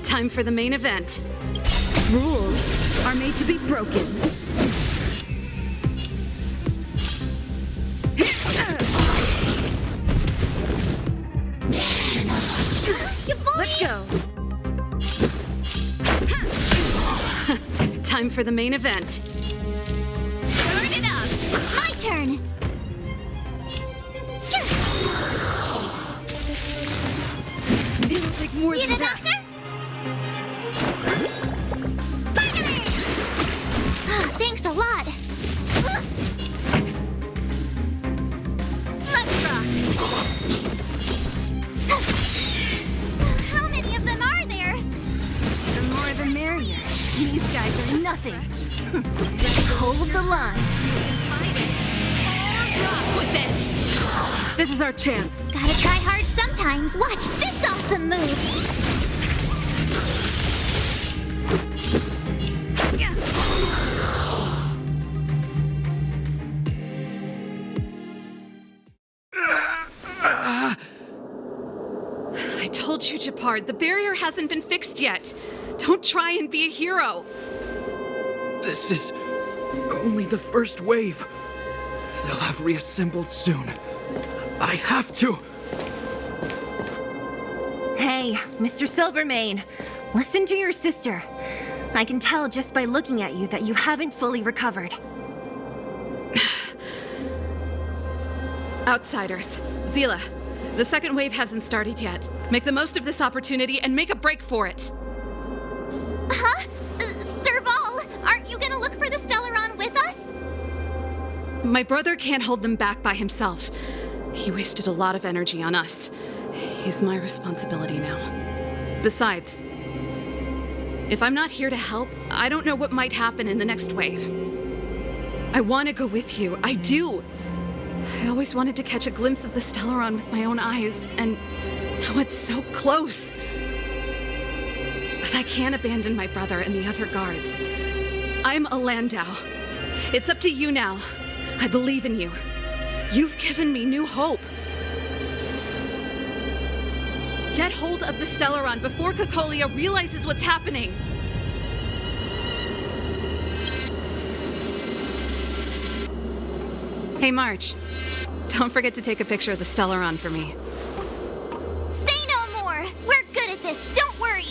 Time for the main event. Rules are made to be broken. Let's go. Time for the main event. Turn it up! My turn! It'll take more Need than a that. doctor? Thanks a lot. Let's rock. How many of them are there? The more the merrier. These guys are nothing. Hold the line. Rock with it. This is our chance. Gotta try hard sometimes. Watch this awesome move. I told you, Japard, the barrier hasn't been fixed yet. Don't try and be a hero. This is only the first wave. They'll have reassembled soon. I have to. Hey, Mr. Silvermane, listen to your sister. I can tell just by looking at you that you haven't fully recovered. Outsiders. Zila, the second wave hasn't started yet. Make the most of this opportunity and make a break for it. Huh? Serval, aren't you gonna look for the Stellaron with us? My brother can't hold them back by himself. He wasted a lot of energy on us. He's my responsibility now. Besides, if I'm not here to help, I don't know what might happen in the next wave. I want to go with you. I do. I always wanted to catch a glimpse of the Stellaron with my own eyes, and now it's so close. But I can't abandon my brother and the other guards. I'm a Landau. It's up to you now. I believe in you. You've given me new hope. Get hold of the Stellaron before Cocolia realizes what's happening. Hey, March. Don't forget to take a picture of the Stellaron for me. Say no more! We're good at this, don't worry!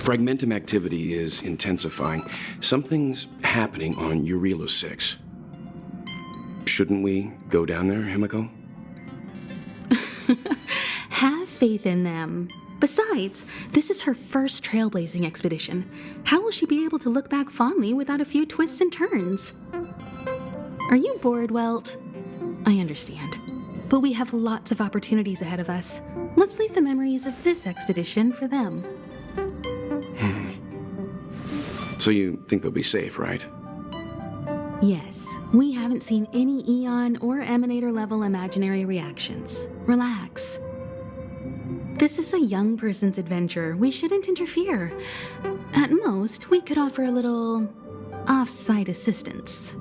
Fragmentum activity is intensifying. Something's happening on Eurela 6. Shouldn't we go down there, Himiko? Have faith in them. Besides, this is her first trailblazing expedition. How will she be able to look back fondly without a few twists and turns? Are you bored, Welt? I understand. But we have lots of opportunities ahead of us. Let's leave the memories of this expedition for them. So you think they'll be safe, right? Yes, we haven't seen any Eon or Emanator level imaginary reactions. Relax. This is a young person's adventure. We shouldn't interfere. At most, we could offer a little off-site assistance.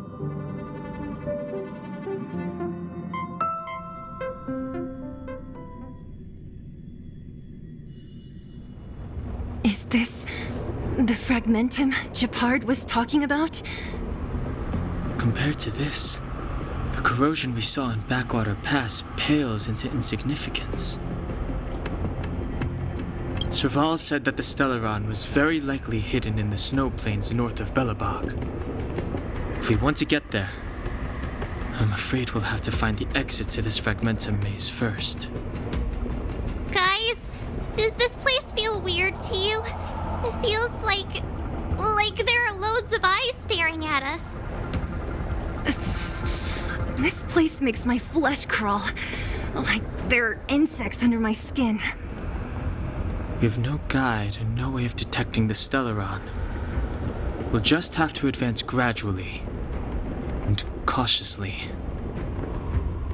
Is this the Fragmentum Gepard was talking about? Compared to this, the corrosion we saw in Backwater Pass pales into insignificance. Serval said that the Stellaron was very likely hidden in the snow plains north of Belobog. If we want to get there, I'm afraid we'll have to find the exit to this Fragmentum maze first. Guys, does this place feel weird to you? It feels like there are loads of eyes staring at us. This place makes my flesh crawl. Like there are insects under my skin. We have no guide and no way of detecting the Stellaron. We'll just have to advance gradually and cautiously.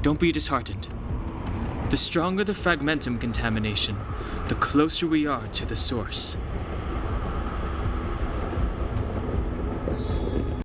Don't be disheartened. The stronger the Fragmentum contamination, the closer we are to the source.